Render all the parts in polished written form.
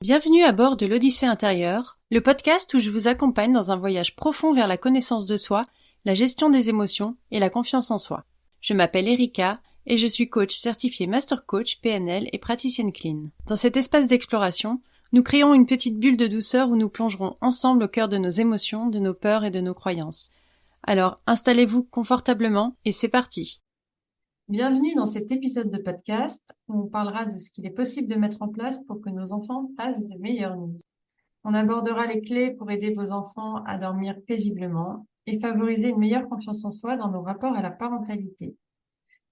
Bienvenue à bord de l'Odyssée intérieure, le podcast où je vous accompagne dans un voyage profond vers la connaissance de soi, la gestion des émotions et la confiance en soi. Je m'appelle Erika et je suis coach certifiée Master Coach PNL et praticienne clean. Dans cet espace d'exploration, nous créons une petite bulle de douceur où nous plongerons ensemble au cœur de nos émotions, de nos peurs et de nos croyances. Alors, installez-vous confortablement et c'est parti. Bienvenue dans cet épisode de podcast où on parlera de ce qu'il est possible de mettre en place pour que nos enfants passent de meilleures nuits. On abordera les clés pour aider vos enfants à dormir paisiblement et favoriser une meilleure confiance en soi dans nos rapports à la parentalité.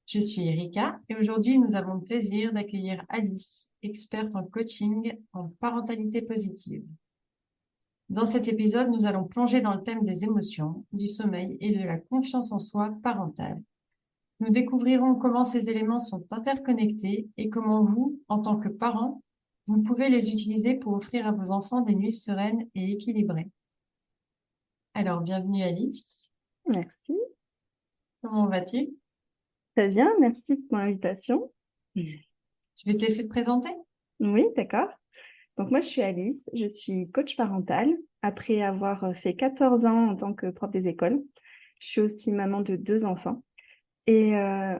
Je suis Erika et aujourd'hui nous avons le plaisir d'accueillir Alice, experte en coaching en parentalité positive. Dans cet épisode, nous allons plonger dans le thème des émotions, du sommeil et de la confiance en soi parentale. Nous découvrirons comment ces éléments sont interconnectés et comment vous, en tant que parents, vous pouvez les utiliser pour offrir à vos enfants des nuits sereines et équilibrées. Alors, bienvenue Alice. Merci. Comment vas-tu? Très bien, merci pour l'invitation. Je vais te laisser te présenter. Oui, d'accord. Donc moi, je suis Alice, je suis coach parental. Après avoir fait 14 ans en tant que prof des écoles, je suis aussi maman de 2 enfants. Et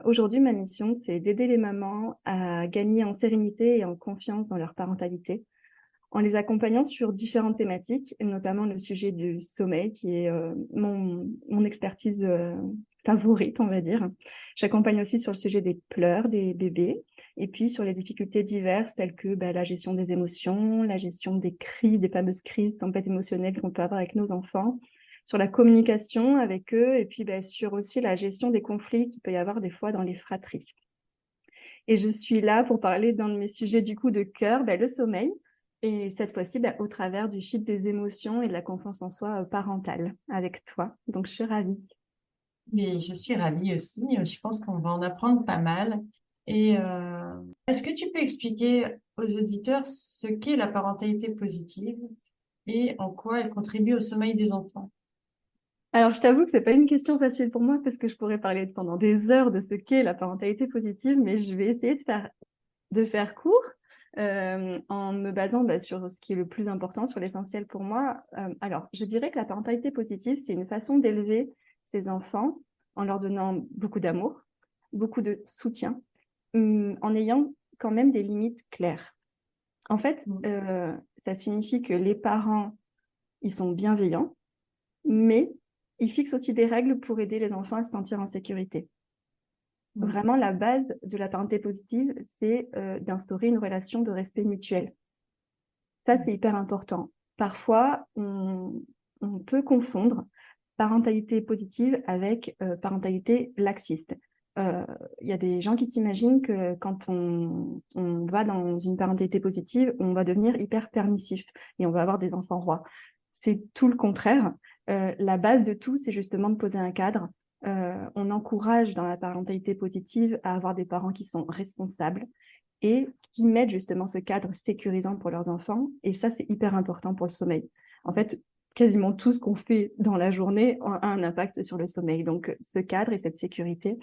aujourd'hui, ma mission, c'est d'aider les mamans à gagner en sérénité et en confiance dans leur parentalité, en les accompagnant sur différentes thématiques, et notamment le sujet du sommeil, qui est mon expertise favorite, on va dire. J'accompagne aussi sur le sujet des pleurs des bébés, et puis sur les difficultés diverses, telles que la gestion des émotions, la gestion des cris, des fameuses crises, tempêtes émotionnelles qu'on peut avoir avec nos enfants, sur la communication avec eux, et puis sur aussi la gestion des conflits qu'il peut y avoir des fois dans les fratries. Et je suis là pour parler d'un de mes sujets du coup de cœur, le sommeil. Et cette fois-ci, au travers du fil des émotions et de la confiance en soi parentale avec toi. Donc, je suis ravie. Mais je suis ravie aussi. Je pense qu'on va en apprendre pas mal. Et est-ce que tu peux expliquer aux auditeurs ce qu'est la parentalité positive et en quoi elle contribue au sommeil des enfants? Alors, je t'avoue que c'est pas une question facile pour moi parce que je pourrais parler pendant des heures de ce qu'est la parentalité positive, mais je vais essayer de faire court en me basant sur ce qui est le plus important, sur l'essentiel pour moi. Alors, je dirais que la parentalité positive, c'est une façon d'élever ses enfants en leur donnant beaucoup d'amour, beaucoup de soutien, en ayant quand même des limites claires. En fait, ça signifie que les parents, ils sont bienveillants, mais ils fixent aussi des règles pour aider les enfants à se sentir en sécurité. Vraiment, la base de la parenté positive, c'est d'instaurer une relation de respect mutuel. Ça, c'est hyper important. Parfois, on peut confondre parentalité positive avec parentalité laxiste. Il y a des gens qui s'imaginent que quand on va dans une parentalité positive, on va devenir hyper permissif et on va avoir des enfants rois. C'est tout le contraire. La base de tout, c'est justement de poser un cadre. On encourage dans la parentalité positive à avoir des parents qui sont responsables et qui mettent justement ce cadre sécurisant pour leurs enfants. Et ça, c'est hyper important pour le sommeil. En fait, quasiment tout ce qu'on fait dans la journée a un impact sur le sommeil. Donc, ce cadre et cette sécurité,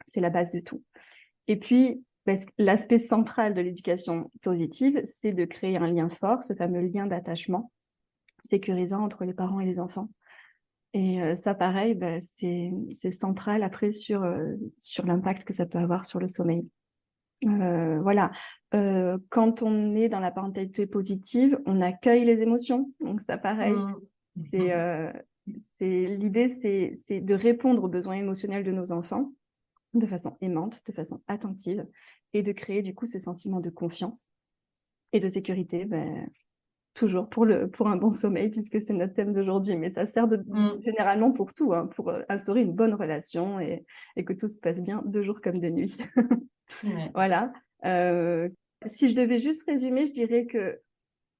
c'est la base de tout. Et puis, l'aspect central de l'éducation positive, c'est de créer un lien fort, ce fameux lien d'attachement sécurisant entre les parents et les enfants. Et ça, pareil, c'est central après sur l'impact que ça peut avoir sur le sommeil. Voilà. Quand on est dans la parentalité positive, on accueille les émotions. Donc ça, pareil, l'idée, c'est de répondre aux besoins émotionnels de nos enfants de façon aimante, de façon attentive, et de créer du coup ce sentiment de confiance et de sécurité, toujours pour un bon sommeil, puisque c'est notre thème d'aujourd'hui. Mais ça sert généralement pour tout, pour instaurer une bonne relation et que tout se passe bien de jour comme de nuit. Voilà. Si je devais juste résumer, je dirais que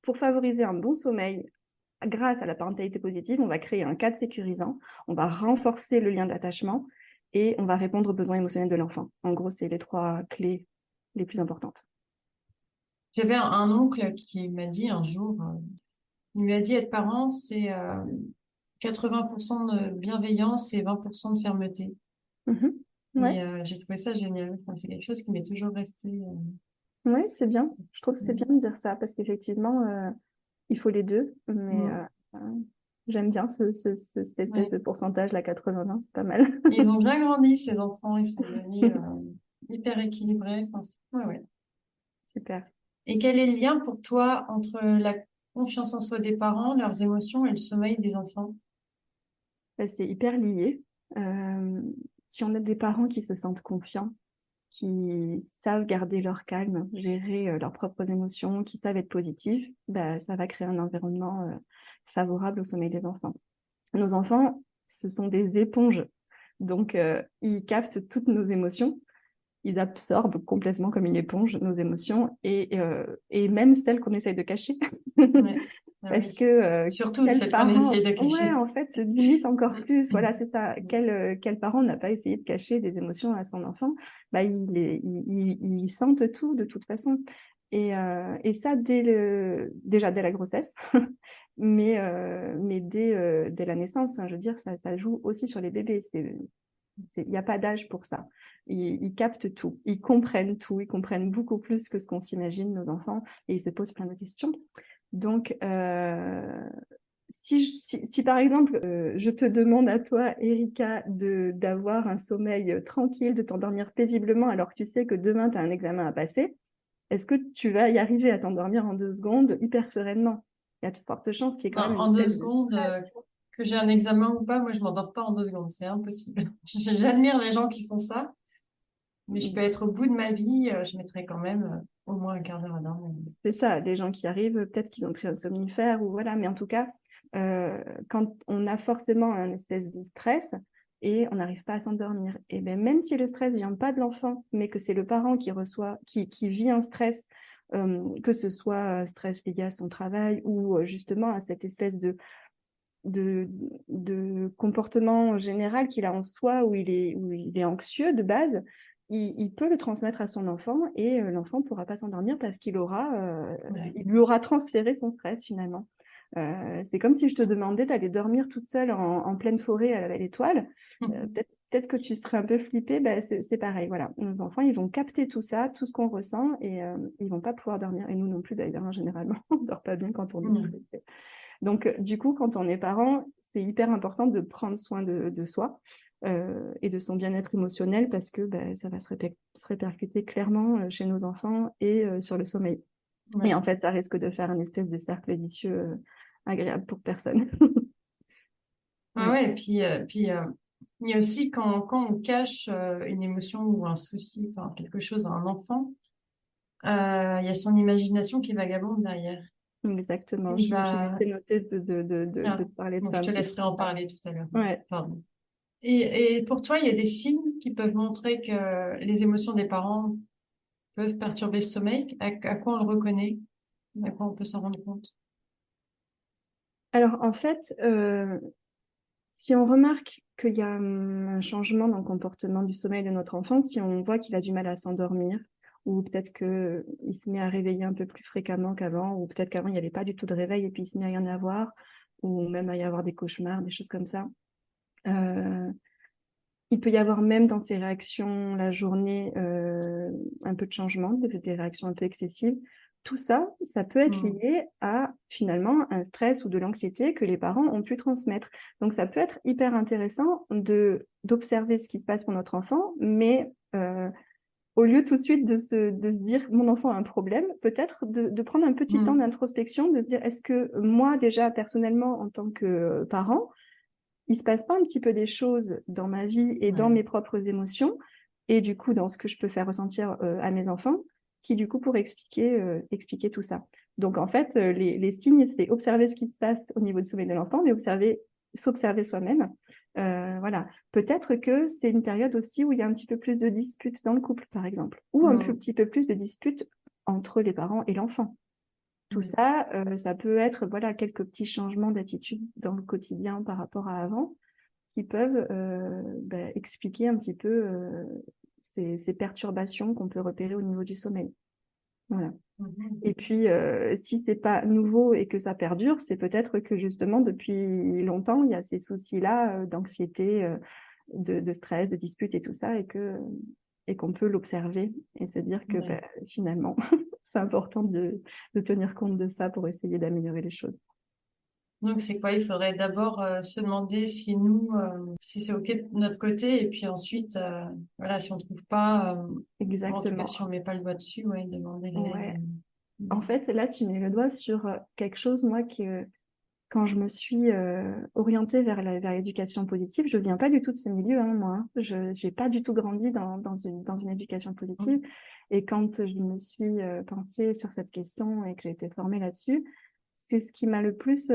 pour favoriser un bon sommeil, grâce à la parentalité positive, on va créer un cadre sécurisant, on va renforcer le lien d'attachement et on va répondre aux besoins émotionnels de l'enfant. En gros, c'est les 3 clés les plus importantes. J'avais un oncle qui m'a dit un jour, il m'a dit être parent, c'est 80% de bienveillance et 20% de fermeté. Ouais. Et j'ai trouvé ça génial. Enfin, c'est quelque chose qui m'est toujours resté. Oui, c'est bien. Je trouve que c'est bien de dire ça parce qu'effectivement, il faut les deux. Mais Mm. j'aime bien cette espèce Ouais. de pourcentage, la 80-20, c'est pas mal. Ils ont bien grandi, ces enfants. Ils sont devenus hyper équilibrés. Enfin, ouais, ouais. Super. Et quel est le lien pour toi entre la confiance en soi des parents, leurs émotions et le sommeil des enfants? C'est hyper lié. Euh, Si on a des parents qui se sentent confiants, qui savent garder leur calme, gérer leurs propres émotions, qui savent être positifs, bah, ça va créer un environnement favorable au sommeil des enfants. Nos enfants, ce sont des éponges. Donc, ils captent toutes nos émotions. Ils absorbent complètement comme une éponge nos émotions et même celles qu'on essaye de cacher. Ouais. Ah Parce oui. que Surtout quel celle qu'on essaye parent, de ouais, cacher. en fait, limite encore plus. Voilà, c'est ça. Quel parent n'a pas essayé de cacher des émotions à son enfant? Bah, ils sentent tout de toute façon. Et ça, déjà dès la grossesse, mais dès la naissance, hein, je veux dire, ça joue aussi sur les bébés. Il n'y a pas d'âge pour ça. Ils captent tout, ils comprennent tout, ils comprennent beaucoup plus que ce qu'on s'imagine, nos enfants, et ils se posent plein de questions. Donc, si par exemple, je te demande à toi, Erika, d'avoir un sommeil tranquille, de t'endormir paisiblement alors que tu sais que demain, tu as un examen à passer, est-ce que tu vas y arriver à t'endormir en 2 secondes hyper sereinement? Il y a de fortes chances qu'il y ait quand Non, même une en deux espèce de secondes, stress. que j'ai un examen ou pas, moi, je m'endors pas en 2 secondes. C'est impossible. J'admire les gens qui font ça, mais je peux être au bout de ma vie, je mettrai quand même au moins un quart d'heure à dormir. C'est ça, les gens qui arrivent, peut-être qu'ils ont pris un somnifère ou voilà, mais en tout cas, quand on a forcément un espèce de stress et on n'arrive pas à s'endormir, et bien même si le stress vient pas de l'enfant, mais que c'est le parent qui reçoit, qui vit un stress, que ce soit un stress lié à son travail ou justement à cette espèce de, de comportement général qu'il a en soi où il est anxieux de base, il peut le transmettre à son enfant et l'enfant ne pourra pas s'endormir parce Ouais. il lui aura transféré son stress finalement. C'est comme si je te demandais d'aller dormir toute seule en pleine forêt à l'étoile. Peut-être que tu serais un peu flippée, ben c'est pareil. Voilà. Nos enfants, ils vont capter tout ça, tout ce qu'on ressent, et ils vont pas pouvoir dormir. Et nous non plus d'ailleurs, hein, généralement, on dort pas bien quand on est Mm. stressé. Donc, du coup, quand on est parent, c'est hyper important de prendre soin de soi et de son bien-être émotionnel parce que ben, ça va se répercuter clairement chez nos enfants et sur le sommeil. Et Ouais. en fait, ça risque de faire une espèce de cercle vicieux agréable pour personne. Ah Ouais. ouais, et puis il y a aussi quand on cache une émotion ou un souci, enfin quelque chose à un enfant, il y a son imagination qui vagabonde derrière. Exactement. Il Je va, m'étais notée de ah, te parler de bon, ça je un te petit peu. laisserai en parler tout à l'heure. Ouais. Pardon. Et pour toi, il y a des signes qui peuvent montrer que les émotions des parents peuvent perturber le sommeil. À quoi on le reconnaît? À quoi on peut s'en rendre compte? Alors, en fait, si on remarque qu'il y a un changement dans le comportement du sommeil de notre enfant, si on voit qu'il a du mal à s'endormir, ou peut-être qu'il se met à réveiller un peu plus fréquemment qu'avant, ou peut-être qu'avant il n'y avait pas du tout de réveil et puis il se met à y en avoir, ou même à y avoir des cauchemars, des choses comme ça. Euh, il peut y avoir même dans ses réactions la journée un peu de changement, des réactions un peu excessives. Tout ça, ça peut être Hmm. lié à finalement un stress ou de l'anxiété que les parents ont pu transmettre. Donc ça peut être hyper intéressant d'observer ce qui se passe pour notre enfant, mais au lieu tout de suite de se dire mon enfant a un problème, peut-être de prendre un petit temps Hmm. d'introspection, de se dire est-ce que moi déjà personnellement en tant que parent, il se passe pas un petit peu des choses dans ma vie et dans Ouais. mes propres émotions, et du coup dans ce que je peux faire ressentir à mes enfants, qui du coup pourraient expliquer tout ça. Donc en fait, les signes, c'est observer ce qui se passe au niveau du sommeil de l'enfant, mais s'observer soi-même. Voilà. Peut-être que c'est une période aussi où il y a un petit peu plus de disputes dans le couple, par exemple, ou Hmm. petit peu plus de disputes entre les parents et l'enfant. Tout Hmm. ça, ça peut être voilà, quelques petits changements d'attitude dans le quotidien par rapport à avant qui peuvent expliquer un petit peu ces perturbations qu'on peut repérer au niveau du sommeil. Voilà. Hmm. Et puis, si c'est pas nouveau et que ça perdure, c'est peut-être que justement, depuis longtemps, il y a ces soucis-là d'anxiété, de stress, de dispute et tout ça, et que et qu'on peut l'observer et se dire que finalement, c'est important de tenir compte de ça pour essayer d'améliorer les choses. Donc, c'est quoi? Il faudrait d'abord se demander si nous, si c'est OK de notre côté, et puis ensuite, voilà, si on trouve pas, en tout cas, Exactement. si on met pas le doigt dessus, ouais, demander de Ouais. l'aide. En fait, là, tu mets le doigt sur quelque chose, moi, que quand je me suis orientée vers l'éducation positive, je viens pas du tout de ce milieu, hein, moi. Hein. Je n'ai pas du tout grandi dans une éducation positive. Et quand je me suis pensée sur cette question et que j'ai été formée là-dessus, c'est ce qui m'a le plus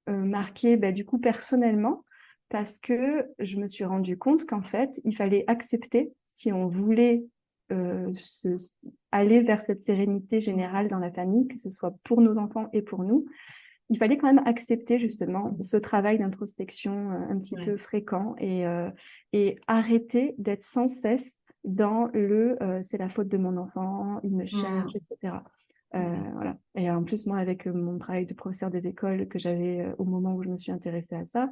marqué, du coup, personnellement, parce que je me suis rendu compte qu'en fait, il fallait accepter, si on voulait aller vers cette sérénité générale dans la famille, que ce soit pour nos enfants et pour nous, il fallait quand même accepter justement ce travail d'introspection un petit peu fréquent et arrêter d'être sans cesse dans c'est la faute de mon enfant, il me cherche, etc. Voilà. Et en plus, moi, avec mon travail de professeur des écoles que j'avais au moment où je me suis intéressée à ça,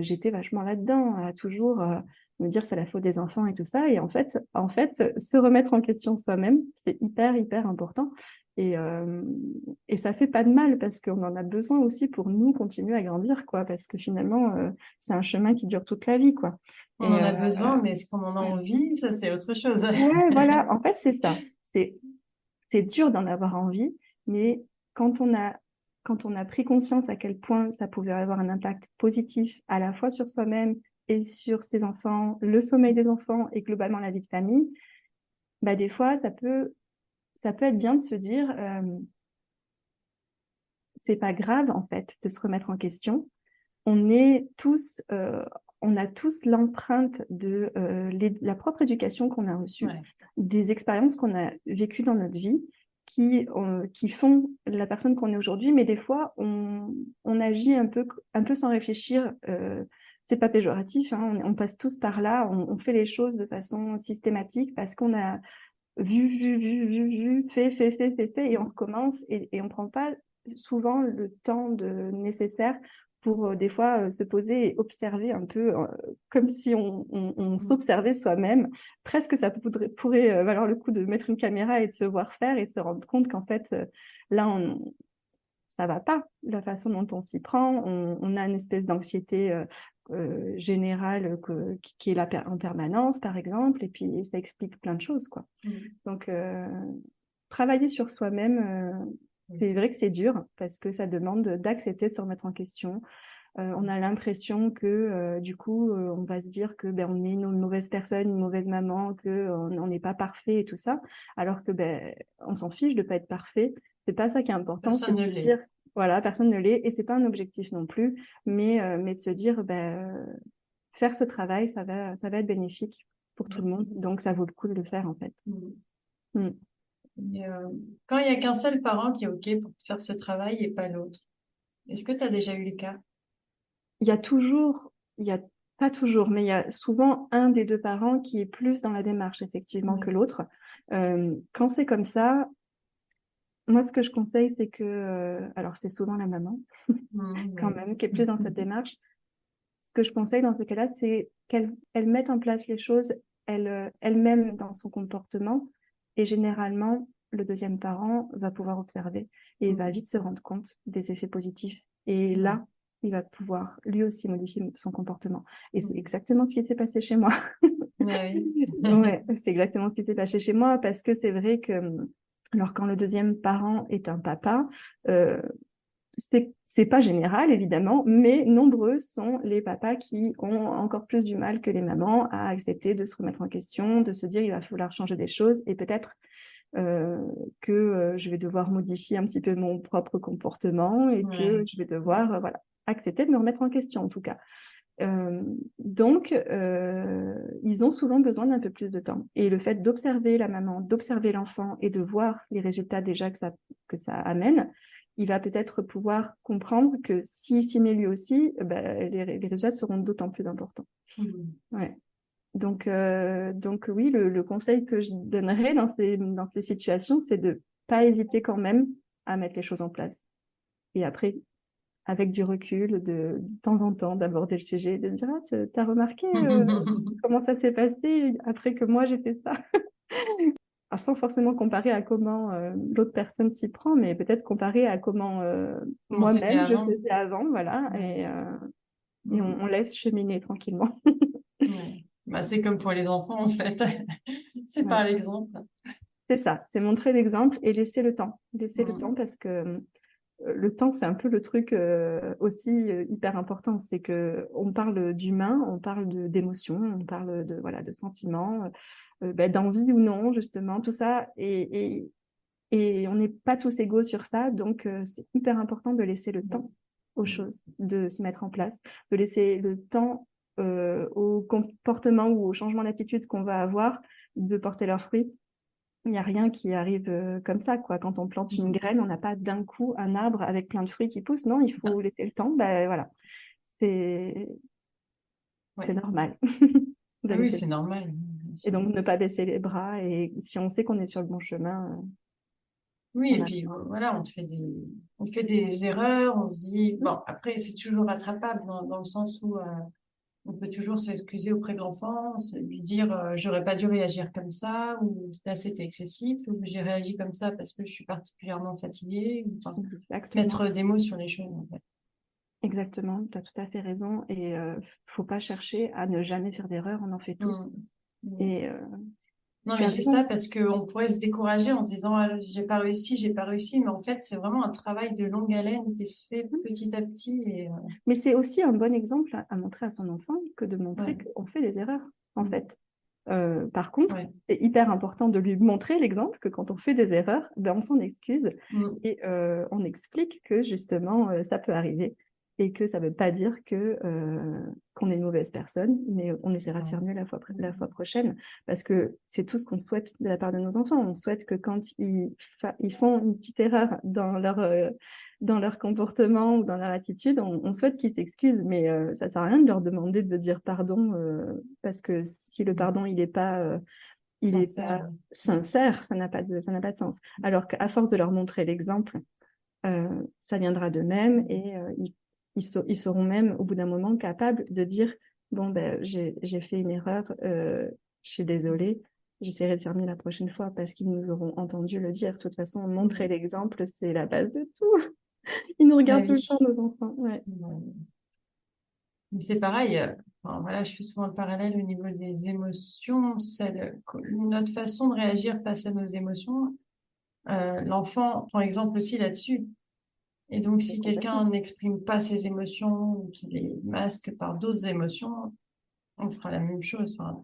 j'étais vachement là-dedans, à toujours me dire c'est la faute des enfants et tout ça. Et en fait, se remettre en question soi-même, c'est hyper, hyper important. Et ça fait pas de mal parce qu'on en a besoin aussi pour nous continuer à grandir, quoi. Parce que finalement, c'est un chemin qui dure toute la vie, quoi. On en a besoin, mais est-ce qu'on en a envie? Ça, c'est autre chose. Ouais, voilà. En fait, c'est ça. C'est dur d'en avoir envie, mais quand on a pris conscience à quel point ça pouvait avoir un impact positif à la fois sur soi-même et sur ses enfants, le sommeil des enfants et globalement la vie de famille, des fois, ça peut être bien de se dire, c'est pas grave en fait de se remettre en question. On est tous, on a tous l'empreinte de la propre éducation qu'on a reçue, des expériences qu'on a vécues dans notre vie, qui font la personne qu'on est aujourd'hui. Mais des fois, on agit un peu sans réfléchir. C'est pas péjoratif, hein, on passe tous par là. On fait les choses de façon systématique parce qu'on a vu, fait, et on recommence et on prend pas souvent le temps nécessaire pour des fois se poser et observer un peu comme si on s'observait soi-même. Presque ça pourrait valoir le coup de mettre une caméra et de se voir faire et de se rendre compte qu'en fait, là, ça va pas, la façon dont on s'y prend. On a une espèce d'anxiété générale qui est là en permanence, par exemple, et puis ça explique plein de choses, quoi. Donc, travailler sur soi-même, c'est vrai que c'est dur parce que ça demande d'accepter de se remettre en question. On a l'impression que du coup, on va se dire que on est une mauvaise personne, une mauvaise maman, que on n'est pas parfait et tout ça, alors que on s'en fiche de pas être parfait. C'est pas ça qui est important. Personne ne l'est. Voilà, personne ne l'est et c'est pas un objectif non plus, mais de se dire faire ce travail, ça va être bénéfique pour tout le monde, donc ça vaut le coup de le faire en fait. Et, quand il n'y a qu'un seul parent qui est OK pour faire ce travail et pas l'autre, est-ce que tu as déjà eu le cas? Il y a pas toujours, mais il y a souvent un des deux parents qui est plus dans la démarche effectivement que l'autre. Quand c'est comme ça, moi ce que je conseille, c'est que, alors c'est souvent la maman quand même qui est plus dans cette démarche. Ce que je conseille dans ce cas-là, c'est qu'elle mette en place les choses elle-même dans son comportement et généralement le deuxième parent va pouvoir observer et il va vite se rendre compte des effets positifs. Et là, il va pouvoir lui aussi modifier son comportement. Et c'est exactement ce qui s'est passé chez moi. Ouais. Ouais, c'est exactement ce qui s'est passé chez moi parce que c'est vrai que alors quand le deuxième parent est un papa, c'est pas général évidemment, mais nombreux sont les papas qui ont encore plus du mal que les mamans à accepter de se remettre en question, de se dire il va falloir changer des choses et peut-être que je vais devoir modifier un petit peu mon propre comportement et que je vais devoir voilà, accepter de me remettre en question en tout cas. Donc, ils ont souvent besoin d'un peu plus de temps. Et le fait d'observer la maman, d'observer l'enfant et de voir les résultats déjà que ça amène, il va peut-être pouvoir comprendre que s'il s'y met lui aussi, les résultats seront d'autant plus importants. Ouais. Donc oui, le conseil que je donnerais dans ces situations, c'est de pas hésiter quand même à mettre les choses en place. Et après, avec du recul, de temps en temps, d'aborder le sujet, de dire, ah, t'as remarqué comment ça s'est passé après que moi j'ai fait ça? Alors, sans forcément comparer à comment l'autre personne s'y prend, mais peut-être comparer à comment Comment c'était moi-même je avant? faisais avant, voilà, et on laisse cheminer tranquillement. Ouais. Bah, c'est comme pour les enfants, en fait. C'est par Voilà. l'exemple. C'est ça, c'est montrer l'exemple et laisser le temps. Laisser le temps Mm. parce que le temps, c'est un peu le truc aussi hyper important. C'est que on parle d'humain, on parle d'émotions, on parle de voilà de sentiments, d'envie ou non justement, tout ça. Et on n'est pas tous égaux sur ça, donc c'est hyper important de laisser le temps aux choses de se mettre en place, de laisser le temps au comportement ou au changement d'attitude qu'on va avoir de porter leurs fruits. Il n'y a rien qui arrive comme ça, quoi. Quand on plante une graine, on n'a pas d'un coup un arbre avec plein de fruits qui poussent. Non, il faut laisser le temps. Ben voilà, c'est Ouais. c'est normal de Ah oui, laisser le c'est temps. normal, bien Et sûr. donc ne pas baisser les bras. Et si on sait qu'on est sur le bon chemin, Oui, on et a. puis voilà, on fait des erreurs, on se dit, bon, après, c'est toujours rattrapable dans le sens où on peut toujours s'excuser auprès de l'enfant, lui dire, j'aurais pas dû réagir comme ça, ou là, c'était excessif, ou j'ai réagi comme ça parce que je suis particulièrement fatiguée, ou, enfin, Exactement. mettre des mots sur les choses, en fait. Exactement, tu as tout à fait raison. Et faut pas chercher à ne jamais faire d'erreur, on en fait tous. Mm. Mm. Et Non, tu mais as je dis ça raison. parce qu'on pourrait se décourager en se disant, ah, j'ai pas réussi, mais en fait, c'est vraiment un travail de longue haleine qui se fait petit à petit et, Mais c'est aussi un bon exemple à montrer à son enfant que de montrer ouais. qu'on fait des erreurs, en Mm. fait. Par contre, Ouais. c'est hyper important de lui montrer l'exemple que quand on fait des erreurs, ben on s'en excuse Mm. et on explique que justement ça peut arriver et que ça ne veut pas dire que qu'on est une mauvaise personne, mais on essaiera de faire mieux la fois prochaine parce que c'est tout ce qu'on souhaite de la part de nos enfants. On souhaite que quand ils font une petite erreur dans leur comportement ou dans leur attitude, on souhaite qu'ils s'excusent, mais ça sert à rien de leur demander de dire pardon parce que si le Mm. pardon il est pas Sincère. Mm. sincère, ça n'a pas de sens. Alors qu'à force de leur montrer l'exemple, ça viendra d'eux-mêmes et ils seront même au bout d'un moment capables de dire bon ben j'ai fait une erreur, je suis désolée. J'essaierai de faire mieux la prochaine fois parce qu'ils nous auront entendu le dire. De toute façon, montrer Mm. l'exemple, c'est la base de tout. Ils nous Bah regardent tout le temps, oui. nos enfants. Ouais. Ouais. Mais c'est pareil. Enfin, voilà, je fais souvent le parallèle au niveau des émotions. Notre façon de réagir face à nos émotions, l'enfant prend exemple aussi là-dessus. Et donc, Mais si quelqu'un complètement. n'exprime pas ses émotions ou qu'il les masque par d'autres émotions, on fera la même chose. Enfin,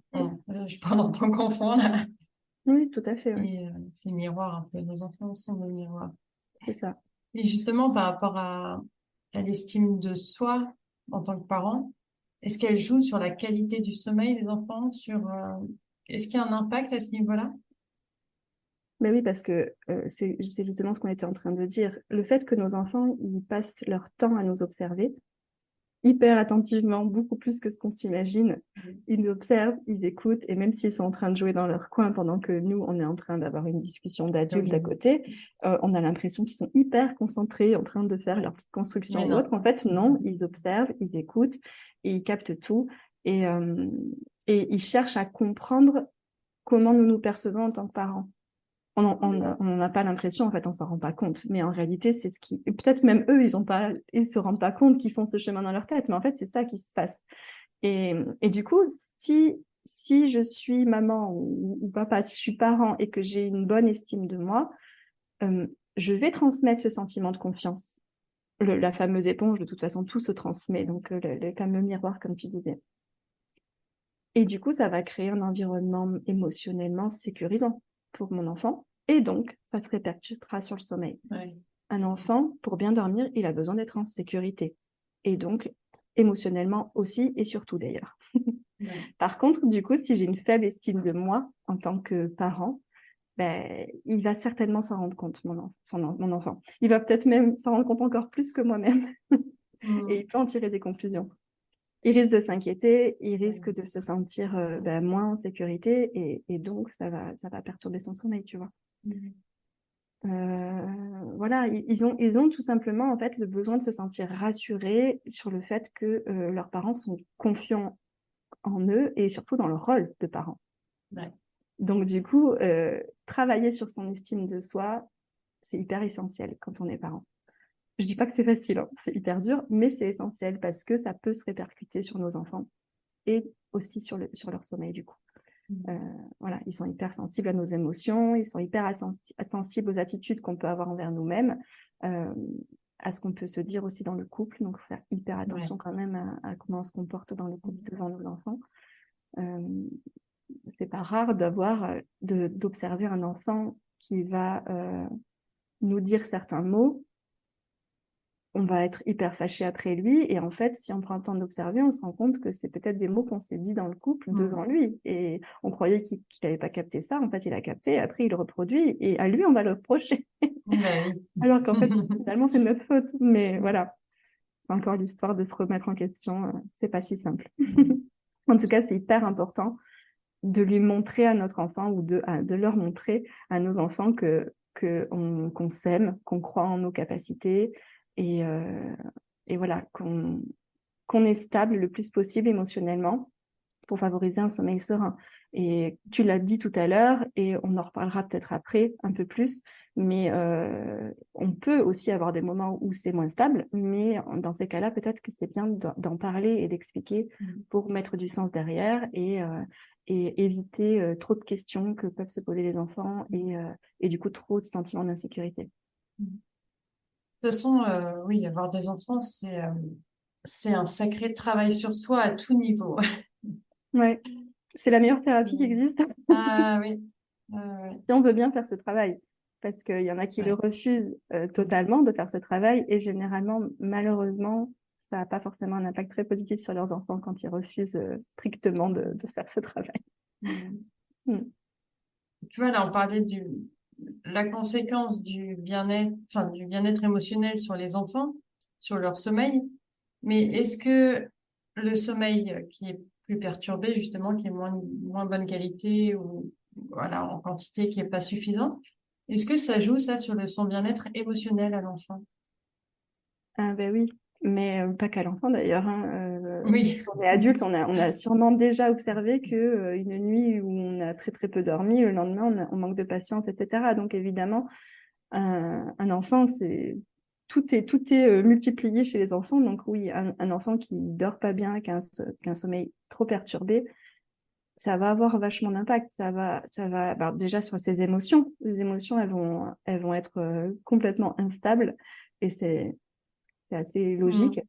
là, je parle en tant qu'enfant, là. Oui, tout à fait, ouais. Et c'est le miroir un peu. Nos enfants sont le miroir. C'est ça. Et justement, par rapport à l'estime de soi en tant que parent, est-ce qu'elle joue sur la qualité du sommeil des enfants, est-ce qu'il y a un impact à ce niveau-là? Mais oui, parce que c'est justement ce qu'on était en train de dire. Le fait que nos enfants, ils passent leur temps à nous observer, hyper attentivement, beaucoup plus que ce qu'on s'imagine. Ils nous observent, ils écoutent, et même s'ils sont en train de jouer dans leur coin pendant que nous, on est en train d'avoir une discussion d'adultes à Oui. côté, on a l'impression qu'ils sont hyper concentrés, en train de faire leur petite construction Mais ou autre. non. En fait, non, ils observent, ils écoutent, et ils captent tout, et, euh, et ils cherchent à comprendre comment nous nous percevons en tant que parents. On n'a pas l'impression, en fait, on s'en rend pas compte. Mais en réalité, c'est ce qui, et peut-être même eux, ils se rendent pas compte qu'ils font ce chemin dans leur tête. Mais en fait, c'est ça qui se passe. Et du coup, si je suis maman ou papa, si je suis parent et que j'ai une bonne estime de moi, je vais transmettre ce sentiment de confiance. La fameuse éponge, de toute façon, tout se transmet. Donc, le fameux miroir, comme tu disais. Et du coup, ça va créer un environnement émotionnellement sécurisant pour mon enfant. Et donc, ça se répercutera sur le sommeil. Ouais. Un enfant, pour bien dormir, il a besoin d'être en sécurité. Et donc, émotionnellement aussi et surtout d'ailleurs. Ouais. Par contre, du coup, si j'ai une faible estime de moi en tant que parent, ben, il va certainement s'en rendre compte, mon enfant. Il va peut-être même s'en rendre compte encore plus que moi-même. Et Mm. il peut en tirer des conclusions. Il risque de s'inquiéter, il risque Ouais. de se sentir moins en sécurité et donc ça va perturber son sommeil, tu vois. Mm. Voilà, ils ont tout simplement en fait le besoin de se sentir rassurés sur le fait que leurs parents sont confiants en eux et surtout dans leur rôle de parents. Ouais. Donc du coup, travailler sur son estime de soi, c'est hyper essentiel quand on est parent. Je dis pas que c'est facile, hein, c'est hyper dur, mais c'est essentiel parce que ça peut se répercuter sur nos enfants et aussi sur leur sommeil du coup. Voilà, ils sont hyper sensibles à nos émotions, ils sont hyper sensibles aux attitudes qu'on peut avoir envers nous-mêmes, à ce qu'on peut se dire aussi dans le couple. Donc, faut faire hyper attention quand même à comment on se comporte dans le couple devant nos enfants. C'est pas rare d'observer un enfant qui va nous dire certains mots. On va être hyper fâché après lui. Et en fait, si on prend le temps d'observer, on se rend compte que c'est peut-être des mots qu'on s'est dit dans le couple devant lui. Et on croyait qu'il n'avait pas capté ça. En fait, il a capté. Et après, il le reproduit. Et à lui, on va le reprocher. Alors qu'en fait, finalement, c'est notre faute. Mais voilà, c'est encore l'histoire de se remettre en question. C'est pas si simple. En tout cas, c'est hyper important de lui montrer à notre enfant ou de leur montrer à nos enfants qu'on s'aime, qu'on croit en nos capacités et voilà, qu'on est stable le plus possible émotionnellement pour favoriser un sommeil serein. Et tu l'as dit tout à l'heure, et on en reparlera peut-être après un peu plus, mais on peut aussi avoir des moments où c'est moins stable, mais dans ces cas-là, peut-être que c'est bien d'en parler et d'expliquer pour mettre du sens derrière et éviter trop de questions que peuvent se poser les enfants et du coup trop de sentiments d'insécurité. De toute façon, oui, avoir des enfants, c'est un sacré travail sur soi à tout niveau. Ouais, c'est la meilleure thérapie qui existe. Ah oui. Si on veut bien faire ce travail, parce qu'il y en a qui le refusent totalement de faire ce travail, et généralement, malheureusement, ça n'a pas forcément un impact très positif sur leurs enfants quand ils refusent strictement de faire ce travail. Tu vois, là, on parlait la conséquence du bien-être émotionnel sur les enfants, sur leur sommeil. Mais est-ce que le sommeil qui est plus perturbé, justement, qui est moins bonne qualité ou, voilà, en quantité qui est pas suffisante, est-ce que ça joue, ça, sur son bien-être émotionnel à l'enfant? Ah ben oui, mais pas qu'à l'enfant d'ailleurs, hein. Oui. Quand on est adulte, on a sûrement déjà observé que une nuit où on a très très peu dormi, le lendemain on manque de patience, etc. Donc évidemment, un enfant, tout est multiplié chez les enfants. Donc oui, un enfant qui dort pas bien, qui a un sommeil trop perturbé, ça va avoir vachement d'impact. Ça va déjà sur ses émotions. Les émotions, elles vont être complètement instables et c'est assez logique.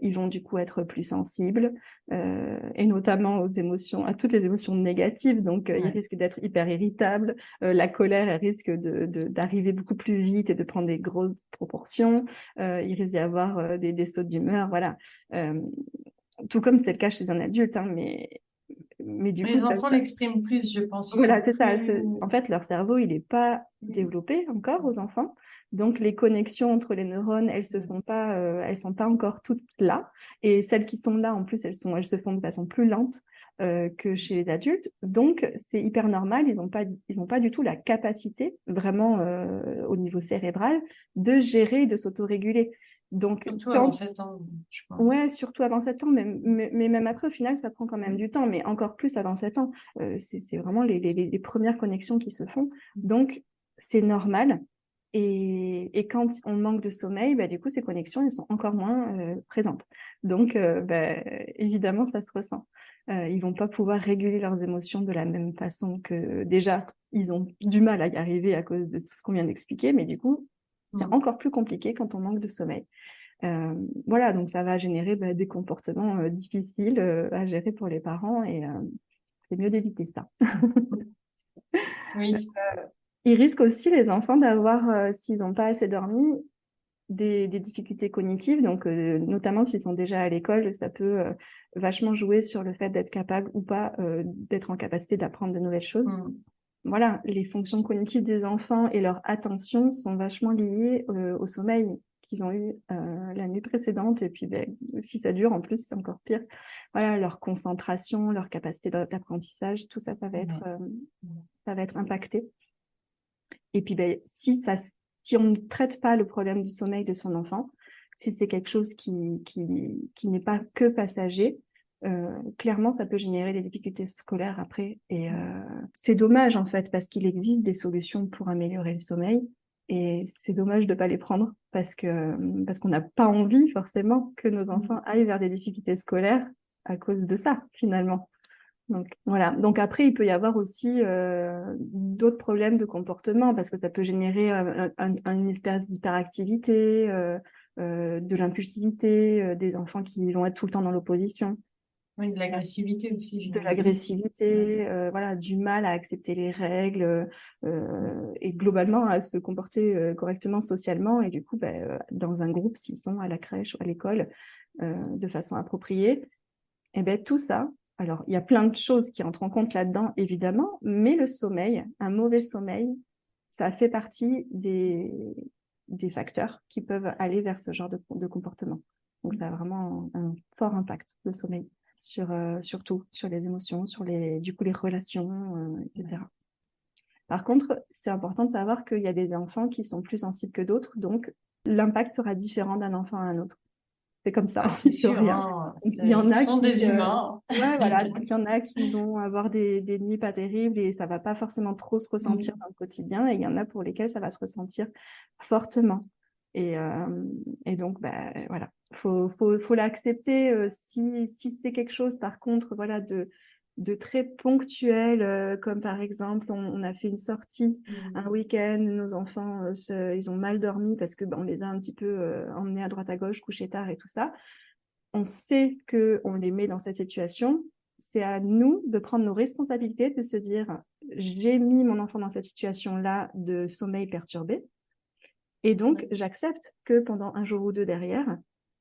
Ils vont du coup être plus sensibles et notamment aux émotions, à toutes les émotions négatives. Donc, ils risquent d'être hyper irritables. La colère, elle risque d'arriver beaucoup plus vite et de prendre des grosses proportions. Il risque d'y avoir des sauts d'humeur, voilà. Tout comme c'est le cas chez un adulte, hein, mais du Mais coup, les enfants l'expriment plus, je pense. Ils voilà, sont c'est ça. plus... En fait, leur cerveau, il n'est pas développé encore aux enfants. Donc, les connexions entre les neurones, elles sont pas encore toutes là. Et celles qui sont là, en plus, elles se font de façon plus lente que chez les adultes. Donc, c'est hyper normal. Ils ont pas du tout la capacité, vraiment au niveau cérébral, de gérer et de s'autoréguler. Donc, Surtout avant 7 ans, je crois. ouais, surtout avant 7 ans, mais même après, au final, ça prend quand même du temps, mais encore plus avant 7 ans. C'est vraiment les premières connexions qui se font. Donc, c'est normal. Et quand on manque de sommeil, bah, du coup, ces connexions, elles sont encore moins présentes. Donc, bah, évidemment, ça se ressent. Ils vont pas pouvoir réguler leurs émotions de la même façon que déjà, ils ont du mal à y arriver à cause de tout ce qu'on vient d'expliquer, mais du coup, c'est encore plus compliqué quand on manque de sommeil. Voilà, donc ça va générer des comportements difficiles à gérer pour les parents et c'est mieux d'éviter ça. Oui. Ils risquent aussi, les enfants, d'avoir, s'ils n'ont pas assez dormi, des difficultés cognitives. Donc, notamment s'ils sont déjà à l'école, ça peut vachement jouer sur le fait d'être capable ou pas d'être en capacité d'apprendre de nouvelles choses. Voilà, les fonctions cognitives des enfants et leur attention sont vachement liées au sommeil qu'ils ont eu la nuit précédente. Et puis, si ça dure, en plus, c'est encore pire. Voilà, leur concentration, leur capacité d'apprentissage, tout ça, ça va être impacté. Et puis, si on ne traite pas le problème du sommeil de son enfant, si c'est quelque chose qui n'est pas que passager, clairement, ça peut générer des difficultés scolaires après. Et c'est dommage, en fait, parce qu'il existe des solutions pour améliorer le sommeil. Et c'est dommage de ne pas les prendre parce qu'on n'a pas envie, forcément, que nos enfants aillent vers des difficultés scolaires à cause de ça, finalement. Donc voilà. Donc après, il peut y avoir aussi d'autres problèmes de comportement parce que ça peut générer une espèce d'hyperactivité, de l'impulsivité, des enfants qui vont être tout le temps dans l'opposition. Oui, de l'agressivité aussi. De l'agressivité, voilà, du mal à accepter les règles et globalement à se comporter correctement socialement. Et du coup, dans un groupe, s'ils sont à la crèche ou à l'école, de façon appropriée, et ben tout ça, alors il y a plein de choses qui entrent en compte là-dedans, évidemment, mais le sommeil, un mauvais sommeil, ça fait partie des facteurs qui peuvent aller vers ce genre de comportement. Donc ça a vraiment un fort impact, le sommeil, sur tout, sur les émotions, sur les relations, etc. Par contre, c'est important de savoir qu'il y a des enfants qui sont plus sensibles que d'autres, donc l'impact sera différent d'un enfant à un autre. C'est comme ça. C'est sûr, hein, Il y en a ce sont qui, des humains. ouais, voilà. Donc, il y en a qui vont avoir des nuits pas terribles et ça va pas forcément trop se ressentir dans le quotidien. Et il y en a pour lesquels ça va se ressentir fortement. Et donc, voilà, faut l'accepter. Si c'est quelque chose, par contre, voilà, de très ponctuel, comme par exemple, on a fait une sortie un week-end, nos enfants, ils ont mal dormi parce que on les a un petit peu emmenés à droite à gauche, couchés tard et tout ça. On sait qu'on les met dans cette situation. C'est à nous de prendre nos responsabilités, de se dire, j'ai mis mon enfant dans cette situation-là de sommeil perturbé. Et donc, j'accepte que pendant un jour ou deux derrière,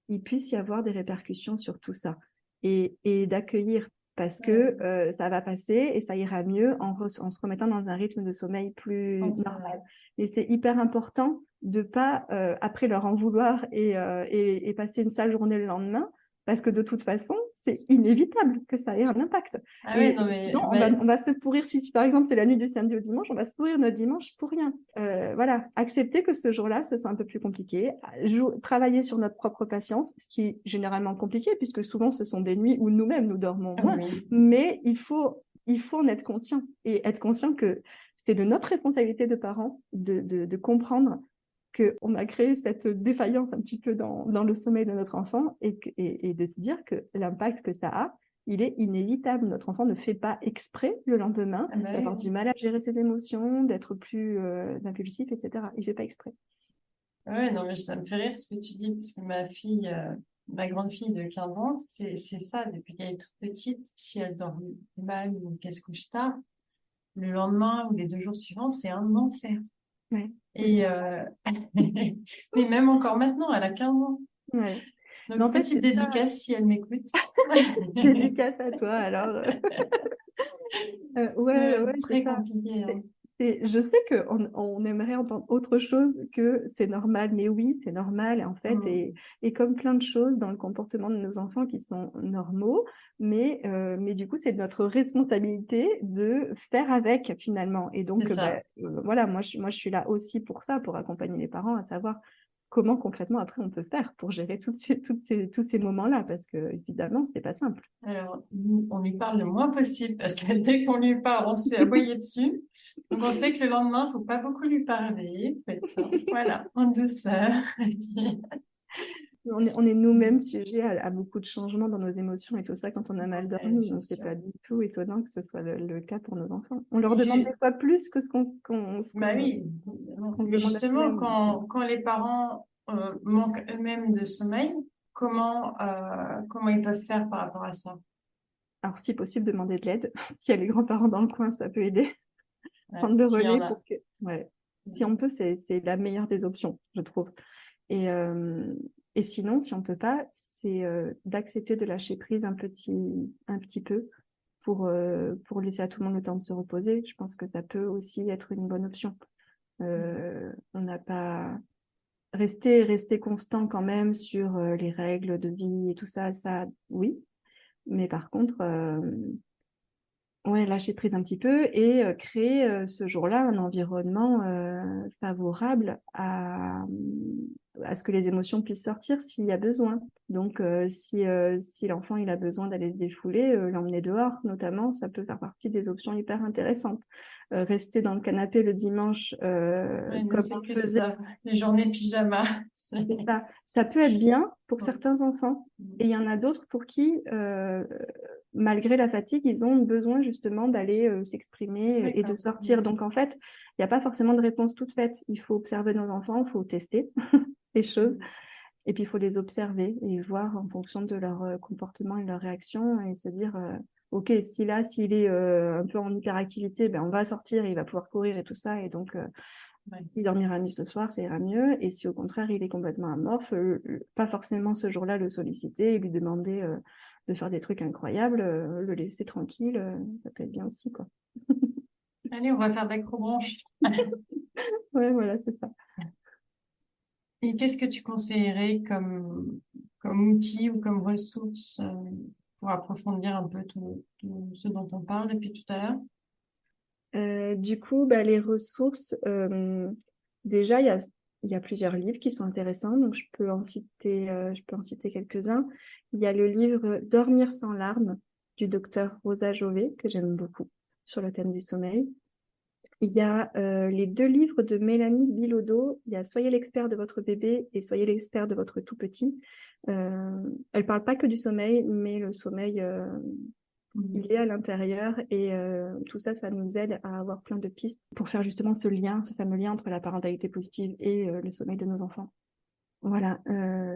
il puisse y avoir des répercussions sur tout ça. Et d'accueillir parce que ça va passer et ça ira mieux en se remettant dans un rythme de sommeil plus normal. Et c'est hyper important de pas, après leur en vouloir et passer une sale journée le lendemain, parce que de toute façon, c'est inévitable que ça ait un impact. Ah ouais, non, mais, non, on va se pourrir, si par exemple c'est la nuit du samedi au dimanche, on va se pourrir notre dimanche pour rien. Voilà, accepter que ce jour-là, ce soit un peu plus compliqué, travailler sur notre propre patience, ce qui est généralement compliqué, puisque souvent ce sont des nuits où nous-mêmes nous dormons moins, mais il faut en être conscient, et être conscient que c'est de notre responsabilité de parents de comprendre qu'on a créé cette défaillance un petit peu dans le sommeil de notre enfant et de se dire que l'impact que ça a, il est inévitable. Notre enfant ne fait pas exprès le lendemain d'avoir du mal à gérer ses émotions, d'être plus impulsif, etc. Il ne fait pas exprès. Ouais, non, mais ça me fait rire ce que tu dis, parce que ma grande fille de 15 ans, c'est ça, depuis qu'elle est toute petite, si elle dort mal ou qu'elle se couche tard, le lendemain ou les 2 jours suivants, c'est un enfer. Ouais. Et mais même encore maintenant, elle a 15 ans. Ouais. Donc, mais en fait, petite dédicace si elle m'écoute. Dédicace à toi, alors. Ouais, très compliqué. Hein. Je sais qu'on aimerait entendre autre chose que c'est normal, mais oui, c'est normal en fait, et comme plein de choses dans le comportement de nos enfants qui sont normaux, mais du coup, c'est notre responsabilité de faire avec finalement. Et donc, voilà, moi je suis là aussi pour ça, pour accompagner les parents à savoir comment concrètement après on peut faire pour gérer tous ces moments-là, parce que évidemment, c'est pas simple. Alors, on lui parle le moins possible, parce que dès qu'on lui parle, on se fait aboyer dessus. Donc, on sait que le lendemain, il faut pas beaucoup lui parler. Voilà, en douceur. Et puis... On est nous-mêmes sujets à beaucoup de changements dans nos émotions et tout ça quand on a mal dormi. Donc, c'est pas du tout étonnant que ce soit le cas pour nos enfants. On leur demande des fois plus que ce qu'on oui. Mais justement, quand les parents manquent eux-mêmes de sommeil, comment ils peuvent faire par rapport à ça? Alors, si possible, demander de l'aide. S'il y a les grands-parents dans le coin, ça peut aider. Prendre le relais pour que... Ouais. Si on peut, c'est la meilleure des options, je trouve. Et sinon, si on peut pas, c'est d'accepter de lâcher prise un petit peu pour laisser à tout le monde le temps de se reposer. Je pense que ça peut aussi être une bonne option. On n'a pas rester constant quand même sur les règles de vie et tout ça, oui. Mais par contre, ouais, lâcher prise un petit peu et créer ce jour-là un environnement favorable à ce que les émotions puissent sortir s'il y a besoin. Donc, si l'enfant il a besoin d'aller se défouler, l'emmener dehors, notamment, ça peut faire partie des options hyper intéressantes. Rester dans le canapé le dimanche, Ouais, nous, comme c'est on plus faisait, ça, les journées pyjama. c'est ça. Ça peut être bien pour Ouais. certains enfants. Et il y en a d'autres pour qui, malgré la fatigue, ils ont besoin justement d'aller s'exprimer et de D'accord. sortir. Donc en fait, il n'y a pas forcément de réponse toute faite. Il faut observer nos enfants, il faut tester les choses. Et puis il faut les observer et voir en fonction de leur comportement et leur réaction et se dire, OK, si là, s'il est un peu en hyperactivité, ben, on va sortir, il va pouvoir courir et tout ça. Et donc, Ouais. il dormira mieux ce soir, ça ira mieux. Et si au contraire, il est complètement amorphe, pas forcément ce jour-là le solliciter et lui demander de faire des trucs incroyables, le laisser tranquille, ça peut être bien aussi, quoi. Allez, on va faire d'acrobranche. Ouais, voilà, c'est ça. Et qu'est-ce que tu conseillerais comme outil ou comme ressource pour approfondir un peu tout ce dont on parle depuis tout à l'heure? Du coup, bah, les ressources, déjà, il y a plusieurs livres qui sont intéressants, donc je peux en citer quelques-uns. Il y a le livre Dormir sans larmes du docteur Rosa Jové, que j'aime beaucoup, sur le thème du sommeil. Il y a les 2 livres de Mélanie Bilodeau. Il y a Soyez l'expert de votre bébé et Soyez l'expert de votre tout petit. Elle parle pas que du sommeil, mais le sommeil, il est à l'intérieur et tout ça, ça nous aide à avoir plein de pistes pour faire justement ce lien, ce fameux lien entre la parentalité positive et le sommeil de nos enfants. Voilà,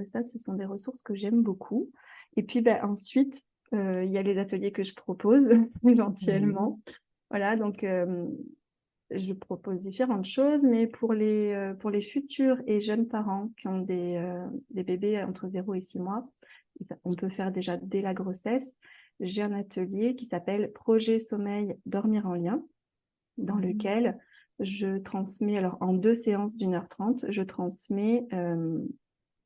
ça, ce sont des ressources que j'aime beaucoup. Et puis ensuite, il y a les ateliers que je propose éventuellement. Voilà, donc je propose différentes choses, mais pour les futurs et jeunes parents qui ont des bébés entre 0 et 6 mois, on peut faire déjà dès la grossesse. J'ai un atelier qui s'appelle Projet Sommeil Dormir en lien, dans lequel je transmets, alors en 2 séances d'1h30, je transmets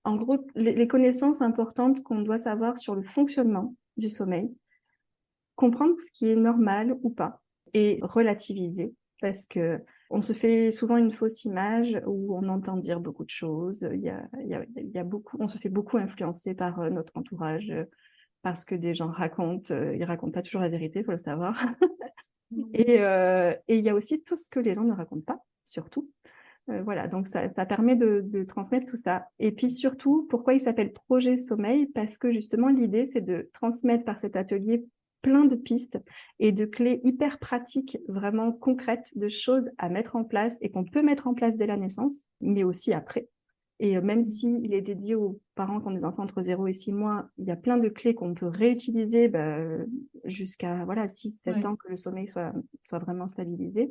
en gros les connaissances importantes qu'on doit savoir sur le fonctionnement du sommeil, comprendre ce qui est normal ou pas et relativiser parce que on se fait souvent une fausse image où on entend dire beaucoup de choses. Il y a beaucoup, on se fait beaucoup influencer par notre entourage parce que des gens racontent, ils racontent pas toujours la vérité, faut le savoir. Et il y a aussi tout ce que les gens ne racontent pas, surtout. Voilà, donc ça permet de transmettre tout ça. Et puis surtout, pourquoi il s'appelle Projet Sommeil? Parce que justement, l'idée, c'est de transmettre par cet atelier plein de pistes et de clés hyper pratiques, vraiment concrètes, de choses à mettre en place et qu'on peut mettre en place dès la naissance, mais aussi après. Et même s'il est dédié aux parents qui ont des enfants entre 0 et 6 mois, il y a plein de clés qu'on peut réutiliser jusqu'à 6-7 Ouais. ans que le sommeil soit vraiment stabilisé.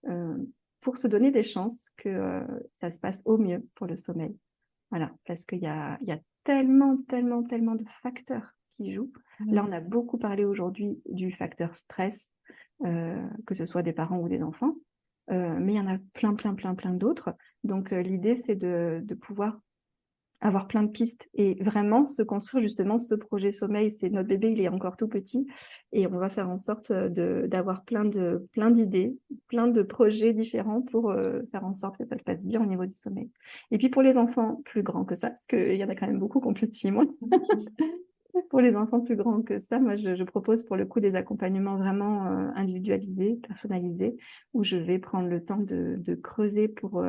Euh, pour se donner des chances que ça se passe au mieux pour le sommeil. Voilà, parce il y a tellement, tellement, tellement de facteurs qui jouent. Là, on a beaucoup parlé aujourd'hui du facteur stress, que ce soit des parents ou des enfants, mais il y en a plein, plein, plein, plein d'autres. Donc, l'idée, c'est de pouvoir avoir plein de pistes et vraiment se construire justement ce projet sommeil. C'est notre bébé, il est encore tout petit et on va faire en sorte d'avoir plein d'idées, plein de projets différents pour faire en sorte que ça se passe bien au niveau du sommeil. Et puis pour les enfants plus grands que ça, parce qu'il y en a quand même beaucoup qui ont plus de 6 mois, pour les enfants plus grands que ça, moi je propose pour le coup des accompagnements vraiment individualisés, personnalisés, où je vais prendre le temps de creuser pour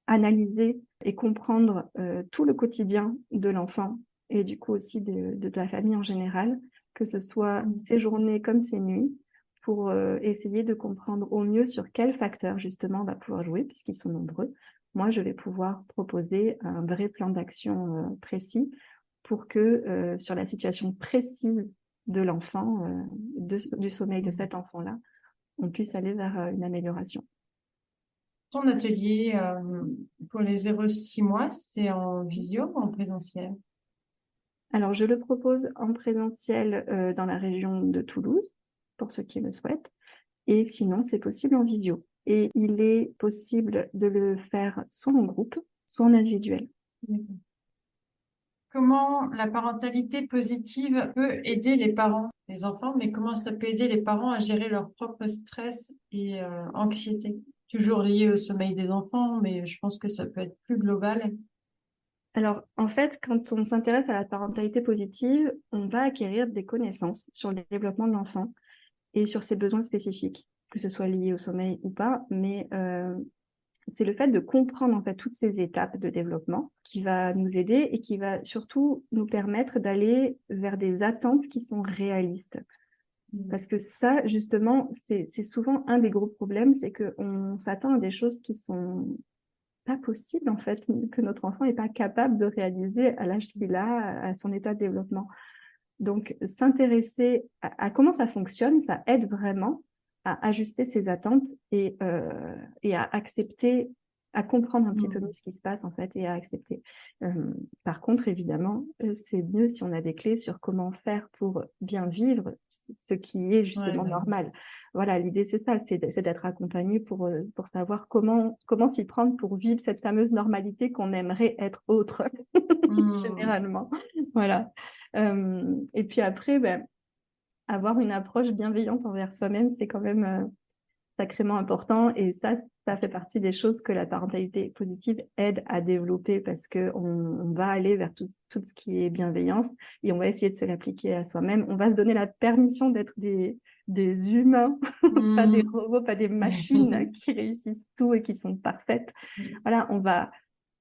analyser et comprendre tout le quotidien de l'enfant et du coup aussi de la famille en général, que ce soit ses journées comme ses nuits, pour essayer de comprendre au mieux sur quels facteurs justement on va pouvoir jouer, puisqu'ils sont nombreux. Moi, je vais pouvoir proposer un vrai plan d'action précis pour que sur la situation précise de l'enfant, du sommeil de cet enfant-là, on puisse aller vers une amélioration. Ton atelier pour les 0-6 mois, c'est en visio ou en présentiel? Alors, je le propose en présentiel dans la région de Toulouse, pour ceux qui le souhaitent, et sinon, c'est possible en visio. Et il est possible de le faire soit en groupe, soit en individuel. D'accord. comment la parentalité positive peut aider les parents, les enfants, mais comment ça peut aider les parents à gérer leur propre stress et anxiété. Toujours lié au sommeil des enfants, mais je pense que ça peut être plus global. Alors, en fait, quand on s'intéresse à la parentalité positive, on va acquérir des connaissances sur le développement de l'enfant et sur ses besoins spécifiques, que ce soit lié au sommeil ou pas, mais c'est le fait de comprendre en fait toutes ces étapes de développement qui va nous aider et qui va surtout nous permettre d'aller vers des attentes qui sont réalistes. Parce que ça, justement, c'est souvent un des gros problèmes, c'est qu'on s'attend à des choses qui sont pas possibles, en fait, que notre enfant n'est pas capable de réaliser à l'âge qu'il a, à son état de développement. Donc, s'intéresser à comment ça fonctionne, ça aide vraiment à ajuster ses attentes et à accepter, à comprendre un petit peu mieux ce qui se passe, en fait, et à accepter. Par contre, évidemment, c'est mieux si on a des clés sur comment faire pour bien vivre ce qui est justement normal. Voilà, l'idée, c'est ça, c'est d'être accompagné pour savoir comment s'y prendre pour vivre cette fameuse normalité qu'on aimerait être autre, généralement. Voilà. Et puis après, ben, avoir une approche bienveillante envers soi-même, c'est quand même sacrément important. Et ça fait partie des choses que la parentalité positive aide à développer parce que on va aller vers tout ce qui est bienveillance et on va essayer de se l'appliquer à soi-même. On va se donner la permission d'être des humains, pas des robots, pas des machines qui réussissent tout et qui sont parfaites. Voilà, on va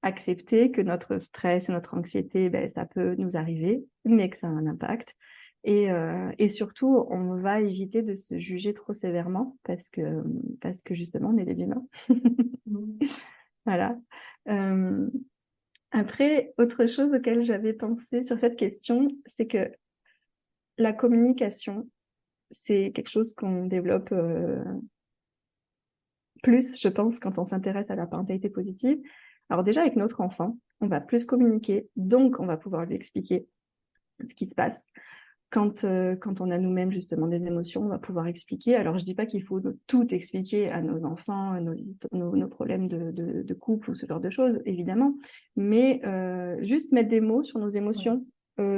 accepter que notre stress et notre anxiété, ben, ça peut nous arriver, mais que ça a un impact. Et surtout, on va éviter de se juger trop sévèrement parce que justement, on est des humains. Voilà. Après, autre chose auquel j'avais pensé sur cette question, c'est que la communication, c'est quelque chose qu'on développe plus, je pense, quand on s'intéresse à la parentalité positive. Alors déjà, avec notre enfant, on va plus communiquer, donc on va pouvoir lui expliquer ce qui se passe. Quand on a nous-mêmes justement des émotions, on va pouvoir expliquer. Alors, je dis pas qu'il faut tout expliquer à nos enfants, nos problèmes de couple ou ce genre de choses, évidemment, mais juste mettre des mots sur nos émotions.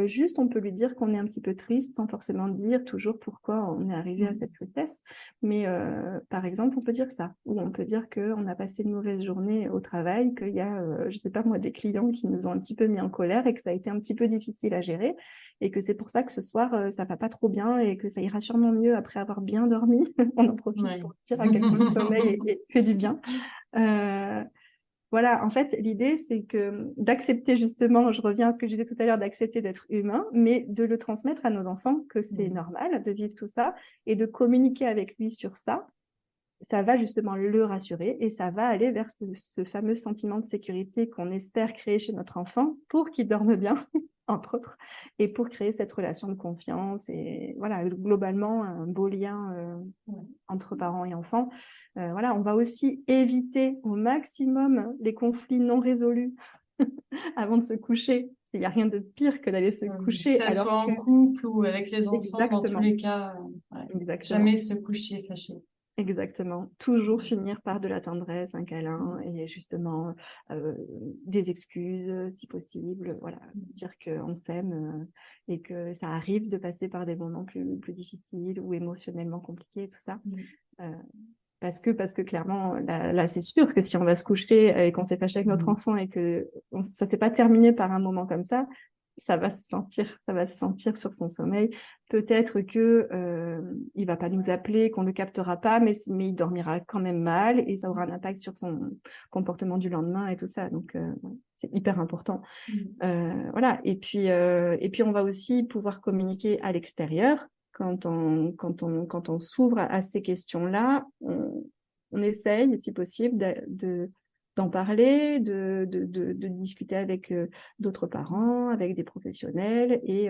Juste, on peut lui dire qu'on est un petit peu triste sans forcément dire toujours pourquoi on est arrivé à cette tristesse. Mais par exemple, on peut dire ça, ou on peut dire qu'on a passé une mauvaise journée au travail, qu'il y a, je sais pas moi, des clients qui nous ont un petit peu mis en colère et que ça a été un petit peu difficile à gérer et que c'est pour ça que ce soir, ça va pas trop bien et que ça ira sûrement mieux après avoir bien dormi. On en profite pour dire à quel point le sommeil fait du bien. Voilà, en fait, l'idée, c'est que d'accepter justement, je reviens à ce que je disais tout à l'heure, d'accepter d'être humain, mais de le transmettre à nos enfants, que c'est normal de vivre tout ça, et de communiquer avec lui sur ça. Ça va justement le rassurer et ça va aller vers ce fameux sentiment de sécurité qu'on espère créer chez notre enfant pour qu'il dorme bien, entre autres, et pour créer cette relation de confiance et voilà, globalement, un beau lien entre parents et enfants. Voilà, on va aussi éviter au maximum les conflits non résolus avant de se coucher. Il n'y a rien de pire que d'aller se coucher. Que ça soit en couple ou avec les enfants, dans tous les cas, jamais se coucher fâché. Exactement. Toujours finir par de la tendresse, un câlin et justement des excuses si possible. Voilà, dire qu'on s'aime et que ça arrive de passer par des moments plus difficiles ou émotionnellement compliqués, tout ça. Parce que clairement, là, c'est sûr que si on va se coucher et qu'on s'est fâché avec notre enfant et que ça s'est pas terminé par un moment comme ça va se sentir sur son sommeil. Peut-être que il va pas nous appeler, qu'on le captera pas, mais il dormira quand même mal et ça aura un impact sur son comportement du lendemain et tout ça. Donc c'est hyper important. Voilà. Et puis on va aussi pouvoir communiquer à l'extérieur. Quand on s'ouvre à ces questions-là, on essaye, si possible, d'en parler, de discuter avec d'autres parents, avec des professionnels et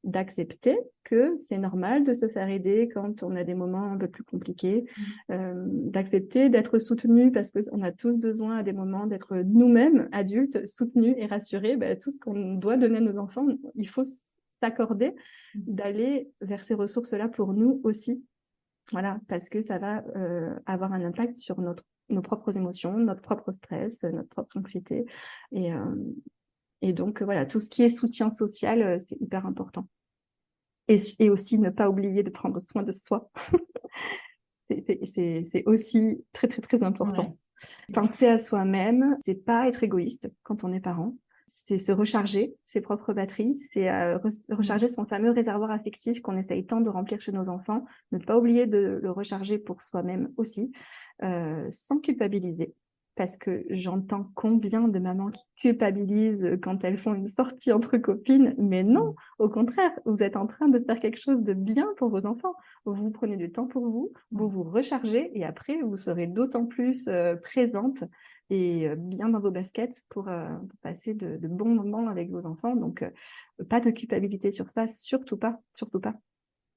d'accepter que c'est normal de se faire aider quand on a des moments un peu plus compliqués, d'accepter d'être soutenu parce qu'on a tous besoin à des moments d'être nous-mêmes adultes soutenus et rassurés. Tout ce qu'on doit donner à nos enfants, il faut s'accorder d'aller vers ces ressources-là pour nous aussi. Voilà, parce que ça va avoir un impact sur nos propres émotions, notre propre stress, notre propre anxiété. Et donc, voilà, tout ce qui est soutien social, c'est hyper important. Et aussi, ne pas oublier de prendre soin de soi. C'est aussi très, très, très important. Ouais. Penser à soi-même, c'est pas être égoïste quand on est parent. C'est se recharger ses propres batteries, c'est recharger son fameux réservoir affectif qu'on essaye tant de remplir chez nos enfants. Ne pas oublier de le recharger pour soi-même aussi, sans culpabiliser. Parce que j'entends combien de mamans qui culpabilisent quand elles font une sortie entre copines. Mais non, au contraire, vous êtes en train de faire quelque chose de bien pour vos enfants. Vous prenez du temps pour vous, vous vous rechargez et après, vous serez d'autant plus présente et bien dans vos baskets pour passer de bons moments avec vos enfants. Donc, pas de culpabilité sur ça, surtout pas, surtout pas.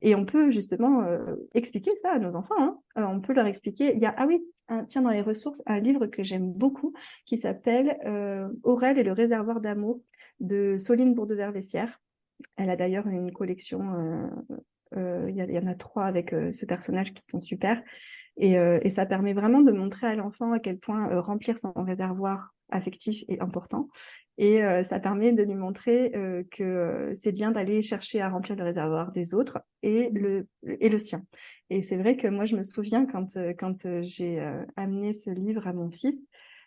Et on peut justement expliquer ça à nos enfants. Hein. On peut leur expliquer. Il y a, ah oui, tiens, dans les ressources, un livre que j'aime beaucoup qui s'appelle Aurèle et le réservoir d'amour de Soline Bourdever-Vessière. Elle a d'ailleurs une collection, il y en a 3 avec ce personnage qui sont super. Et ça permet vraiment de montrer à l'enfant à quel point remplir son réservoir affectif est important. Et ça permet de lui montrer que c'est bien d'aller chercher à remplir le réservoir des autres et le sien. Et c'est vrai que moi, je me souviens quand j'ai amené ce livre à mon fils,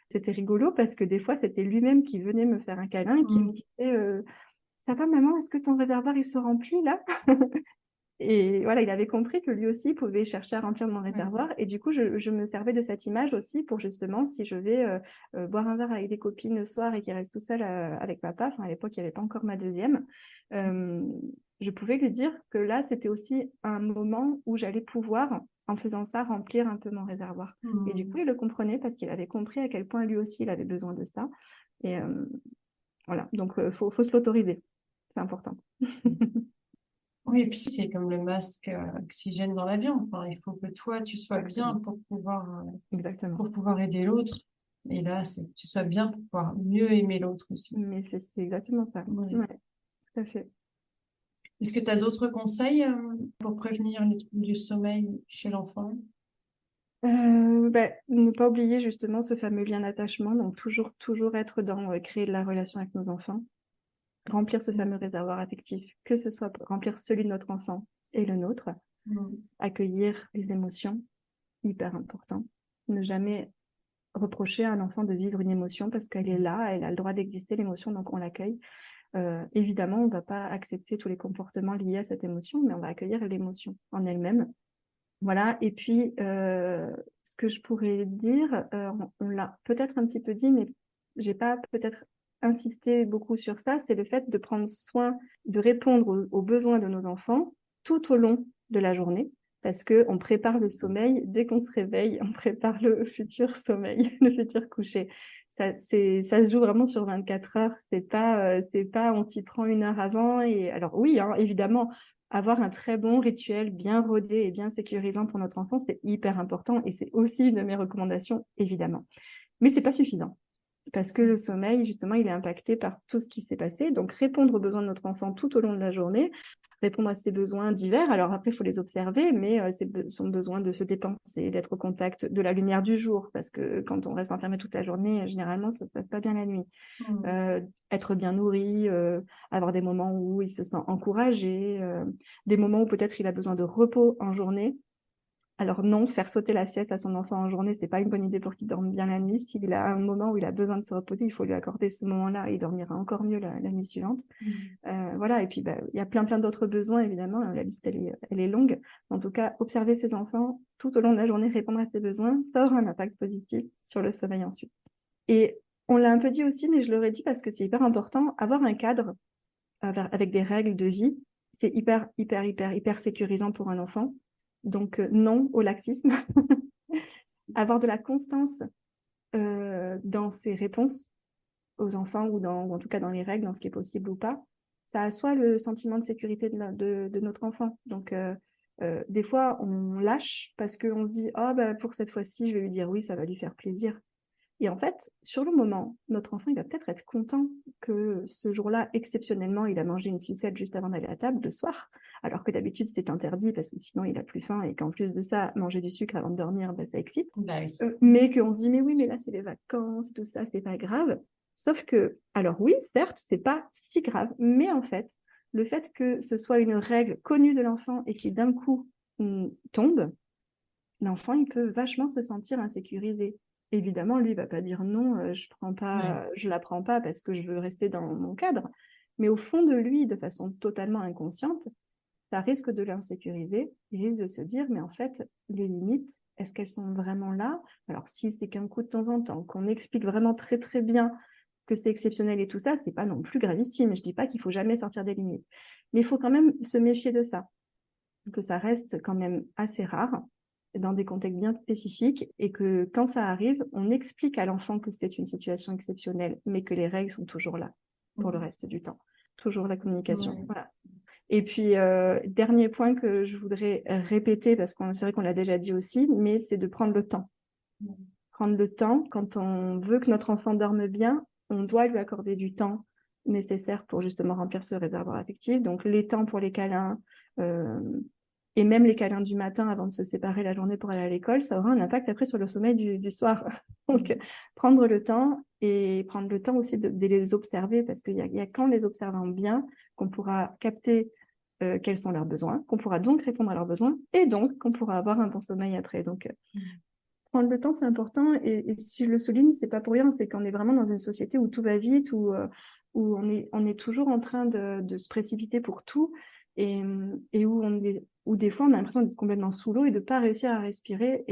c'était rigolo parce que des fois, c'était lui-même qui venait me faire un câlin et qui me disait ça va, maman, est-ce que ton réservoir, il se remplit là? Et voilà, il avait compris que lui aussi pouvait chercher à remplir mon réservoir. Et du coup, je me servais de cette image aussi pour justement, si je vais boire un verre avec des copines le soir et qu'il reste tout seul avec papa, enfin à l'époque, il n'y avait pas encore ma deuxième, je pouvais lui dire que là, c'était aussi un moment où j'allais pouvoir, en faisant ça, remplir un peu mon réservoir. Et du coup, il le comprenait parce qu'il avait compris à quel point lui aussi, il avait besoin de ça. Et voilà, donc faut se l'autoriser. C'est important. Oui, et puis c'est comme le masque oxygène dans l'avion. Enfin, il faut que toi, tu sois bien Exactement. pour pouvoir aider l'autre. Et là, c'est que tu sois bien pour pouvoir mieux aimer l'autre aussi. Mais c'est exactement ça. Ouais. Ouais, tout à fait. Est-ce que tu as d'autres conseils pour prévenir les troubles du sommeil chez l'enfant? Ne pas oublier justement ce fameux lien d'attachement, donc toujours être dans créer de la relation avec nos enfants, remplir ce fameux réservoir affectif, que ce soit remplir celui de notre enfant et le nôtre, accueillir les émotions, hyper important. Ne jamais reprocher à un enfant de vivre une émotion parce qu'elle est là, elle a le droit d'exister, l'émotion, donc on l'accueille. Évidemment, on ne va pas accepter tous les comportements liés à cette émotion, mais on va accueillir l'émotion en elle-même. Voilà, et puis ce que je pourrais dire, on l'a peut-être un petit peu dit, mais j'ai pas peut-être insisté beaucoup sur ça, c'est le fait de prendre soin, de répondre aux besoins de nos enfants tout au long de la journée, parce qu'on prépare le sommeil, dès qu'on se réveille, on prépare le futur sommeil, le futur coucher. Ça se joue vraiment sur 24 heures, c'est pas on s'y prend 1 heure avant, et alors oui, hein, évidemment, avoir un très bon rituel bien rodé et bien sécurisant pour notre enfant, c'est hyper important et c'est aussi une de mes recommandations, évidemment. Mais c'est pas suffisant parce que le sommeil, justement, il est impacté par tout ce qui s'est passé. Donc, répondre aux besoins de notre enfant tout au long de la journée, répondre à ses besoins divers. Alors après, il faut les observer, mais son besoin de se dépenser, d'être au contact de la lumière du jour, parce que quand on reste enfermé toute la journée, généralement, ça se passe pas bien la nuit. Être bien nourri, avoir des moments où il se sent encouragé, des moments où peut-être il a besoin de repos en journée. Alors non, faire sauter la sieste à son enfant en journée, c'est pas une bonne idée pour qu'il dorme bien la nuit. S'il a un moment où il a besoin de se reposer, il faut lui accorder ce moment-là et il dormira encore mieux la nuit suivante. Voilà, et puis il y a plein d'autres besoins, évidemment. La liste, elle est longue. En tout cas, observer ses enfants tout au long de la journée, répondre à ses besoins, ça aura un impact positif sur le sommeil ensuite. Et on l'a un peu dit aussi, mais je l'aurais dit parce que c'est hyper important, avoir un cadre avec des règles de vie, c'est hyper sécurisant pour un enfant. Donc, non au laxisme. Avoir de la constance dans ses réponses aux enfants ou en tout cas dans les règles, dans ce qui est possible ou pas, ça assoit le sentiment de sécurité de notre enfant. Donc, des fois, on lâche parce qu'on se dit « Oh, pour cette fois-ci, je vais lui dire oui, ça va lui faire plaisir. » Et en fait, sur le moment, notre enfant, il va peut-être être content que ce jour-là, exceptionnellement, il a mangé une sucette juste avant d'aller à table le soir, alors que d'habitude, c'est interdit parce que sinon, il a plus faim et qu'en plus de ça, manger du sucre avant de dormir, ça excite. Mais qu'on se dit, mais oui, mais là, c'est les vacances, tout ça, c'est pas grave. Sauf que, alors oui, certes, c'est pas si grave, mais en fait, le fait que ce soit une règle connue de l'enfant et qui d'un coup tombe, l'enfant, il peut vachement se sentir insécurisé. Évidemment, lui, il va pas dire non, je la prends pas parce que je veux rester dans mon cadre. Mais au fond de lui, de façon totalement inconsciente, ça risque de l'insécuriser. Il risque de se dire, mais en fait, les limites, est-ce qu'elles sont vraiment là? Alors, si c'est qu'un coup de temps en temps, qu'on explique vraiment très, très bien que c'est exceptionnel et tout ça, c'est pas non plus gravissime. Je dis pas qu'il faut jamais sortir des limites. Mais il faut quand même se méfier de ça, que ça reste quand même assez rare dans des contextes bien spécifiques et que quand ça arrive, on explique à l'enfant que c'est une situation exceptionnelle, mais que les règles sont toujours là pour le reste du temps. Toujours la communication. Ouais. Voilà. Et puis, dernier point que je voudrais répéter, parce que c'est vrai qu'on l'a déjà dit aussi, mais c'est de prendre le temps. Prendre le temps, quand on veut que notre enfant dorme bien, on doit lui accorder du temps nécessaire pour justement remplir ce réservoir affectif. Donc, les temps pour les câlins, euh, et même les câlins du matin avant de se séparer la journée pour aller à l'école, ça aura un impact après sur le sommeil du soir. Donc, prendre le temps et prendre le temps aussi de les observer, parce qu'il y a qu'en les observant bien qu'on pourra capter quels sont leurs besoins, qu'on pourra donc répondre à leurs besoins et donc qu'on pourra avoir un bon sommeil après. Donc, prendre le temps, c'est important. Et si je le souligne, c'est pas pour rien, c'est qu'on est vraiment dans une société où tout va vite, où on est toujours en train de se précipiter pour tout et où des fois on a l'impression d'être complètement sous l'eau et de pas réussir à respirer.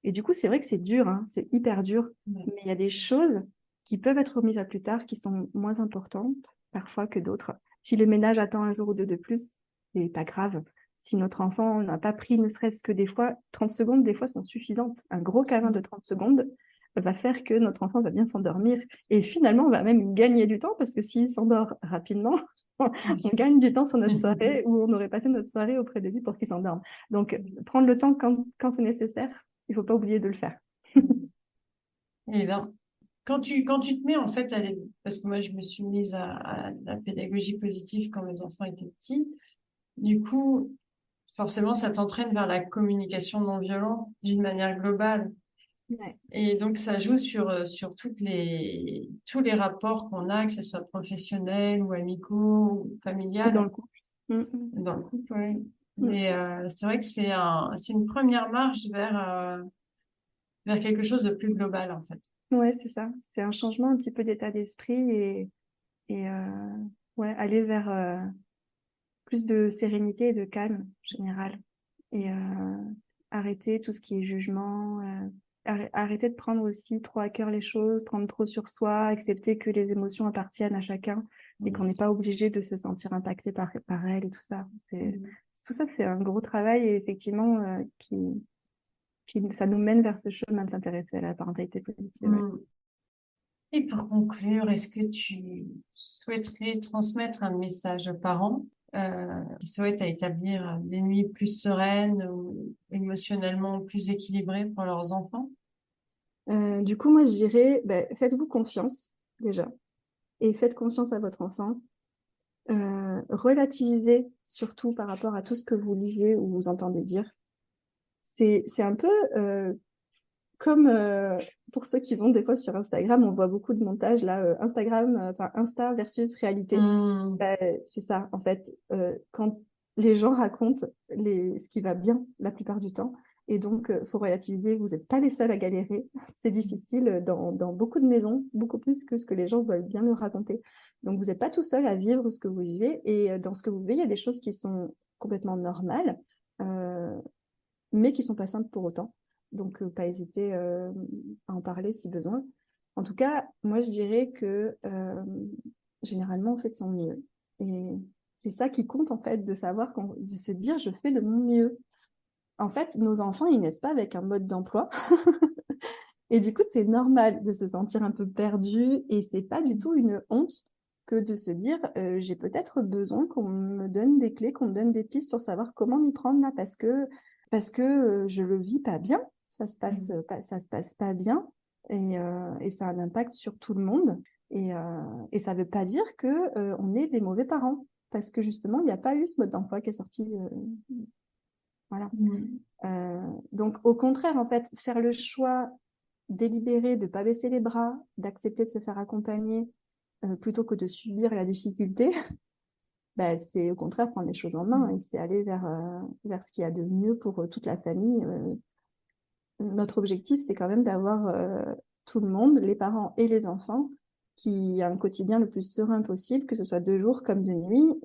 Et du coup, c'est vrai que c'est dur, hein, c'est hyper dur, mais il y a des choses qui peuvent être remises à plus tard, qui sont moins importantes parfois que d'autres. Si le ménage attend un jour ou deux de plus, c'est pas grave. Si notre enfant n'a pas pris ne serait-ce que des fois, 30 secondes, des fois, sont suffisantes. Un gros câlin de 30 secondes va faire que notre enfant va bien s'endormir. Et finalement, on va même gagner du temps parce que s'il s'endort rapidement, on gagne du temps sur notre soirée où on aurait passé notre soirée auprès de lui pour qu'il s'endorme. Donc, prendre le temps quand c'est nécessaire, il ne faut pas oublier de le faire. Eh bien, quand tu te mets en fait parce que moi je me suis mise à la pédagogie positive quand mes enfants étaient petits, du coup, forcément ça t'entraîne vers la communication non violente d'une manière globale. Ouais. Et donc ça joue sur tous les rapports qu'on a, que ce soit professionnels ou amicaux ou Ou dans familial, le couple. Mm, mm, dans le couple, ouais. mm. Mais c'est vrai que c'est une première marche vers quelque chose de plus global en fait. Ouais, c'est ça. C'est un changement un petit peu d'état d'esprit et ouais, aller vers plus de sérénité et de calme en général. Et arrêter tout ce qui est jugement, arrêter de prendre aussi trop à cœur les choses, prendre trop sur soi, accepter que les émotions appartiennent à chacun et qu'on n'est pas obligé de se sentir impacté par elles et tout ça. Tout ça, c'est un gros travail et effectivement ça nous mène vers ce chemin de s'intéresser à la parentalité positive. Ouais. Mm. Et pour conclure, est-ce que tu souhaiterais transmettre un message aux parents qui souhaitent à établir des nuits plus sereines ou émotionnellement plus équilibrées pour leurs enfants? Du coup, moi, je dirais, faites-vous confiance déjà et faites confiance à votre enfant. Relativisez surtout par rapport à tout ce que vous lisez ou vous entendez dire. C'est un peu comme pour ceux qui vont des fois sur Instagram, on voit beaucoup de montages là, Instagram, enfin Insta versus réalité. Mm. C'est ça, en fait, quand les gens racontent ce qui va bien la plupart du temps. Et donc, faut relativiser, vous n'êtes pas les seuls à galérer. C'est difficile dans beaucoup de maisons, beaucoup plus que ce que les gens veulent bien nous raconter. Donc, vous n'êtes pas tout seul à vivre ce que vous vivez. Et dans ce que vous vivez, il y a des choses qui sont complètement normales, euh, mais qui ne sont pas simples pour autant. Donc, pas hésiter à en parler si besoin. En tout cas, moi, je dirais que généralement, on fait de son mieux. Et c'est ça qui compte, en fait, de savoir, de se dire, je fais de mon mieux. En fait, nos enfants, ils naissent pas avec un mode d'emploi. Et du coup, c'est normal de se sentir un peu perdu. Et c'est pas du tout une honte que de se dire, j'ai peut-être besoin qu'on me donne des clés, qu'on me donne des pistes sur savoir comment m'y prendre là, parce que je le vis pas bien. Ça se passe pas bien. Et ça a un impact sur tout le monde. Et ça veut pas dire que on est des mauvais parents. Parce que justement, il n'y a pas eu ce mode d'emploi qui est sorti. Voilà. Mm. Donc, au contraire, en fait, faire le choix délibéré de pas baisser les bras, d'accepter de se faire accompagner plutôt que de subir la difficulté, bah, c'est au contraire prendre les choses en main et c'est aller vers ce qu'il y a de mieux pour toute la famille. Notre objectif, c'est quand même d'avoir tout le monde, les parents et les enfants, qui a un quotidien le plus serein possible, que ce soit de jour comme de nuit.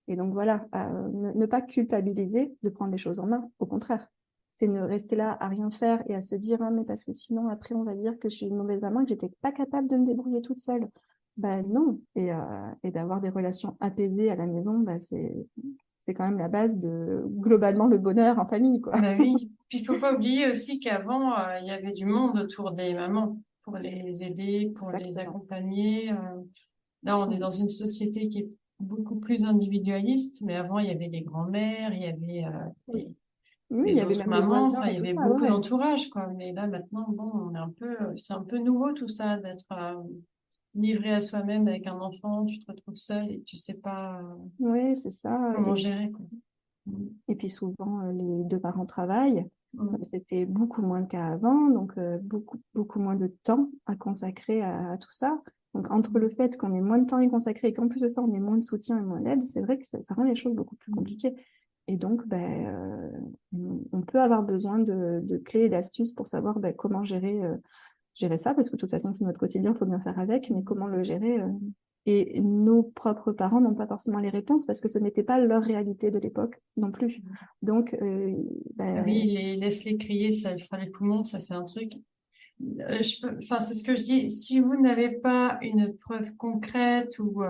Et donc voilà, ne pas culpabiliser de prendre les choses en main. Au contraire, c'est ne rester là à rien faire et à se dire ah, mais parce que sinon après on va dire que je suis une mauvaise maman, que j'étais pas capable de me débrouiller toute seule. Ben non. Et d'avoir des relations apaisées à la maison, ben c'est quand même la base de globalement le bonheur en famille, quoi. Bah oui. Puis il faut pas oublier aussi qu'avant, il y avait du monde autour des mamans pour les aider, pour les Exactement. accompagner. Là, on est dans une société qui est beaucoup plus individualiste, mais avant, il y avait les grands-mères, il y avait Oui. Oui, il y les avait autres même les mamans, voisins enfin, il et y tout avait ça, beaucoup ouais. d'entourage, quoi. Mais là, maintenant, bon, on est un peu, c'est un peu nouveau tout ça, d'être livré à soi-même avec un enfant, tu te retrouves seul et tu sais pas Oui, c'est ça. comment gérer, quoi. Mm. Et puis souvent, les deux parents travaillent. Mm. C'était beaucoup moins le cas avant, donc beaucoup moins de temps à consacrer à tout ça. Donc entre le fait qu'on ait moins de temps à y consacrer et qu'en plus de ça, on ait moins de soutien et moins d'aide, c'est vrai que ça rend les choses beaucoup plus compliquées. Et donc, on peut avoir besoin de clés et d'astuces pour savoir comment gérer ça, parce que de toute façon, c'est notre quotidien, il faut bien faire avec, mais comment le gérer et nos propres parents n'ont pas forcément les réponses parce que ce n'était pas leur réalité de l'époque non plus. Donc, Ah oui, laisse-les crier, ça fera les poumons, ça c'est un truc. Enfin, c'est ce que je dis. Si vous n'avez pas une preuve concrète ou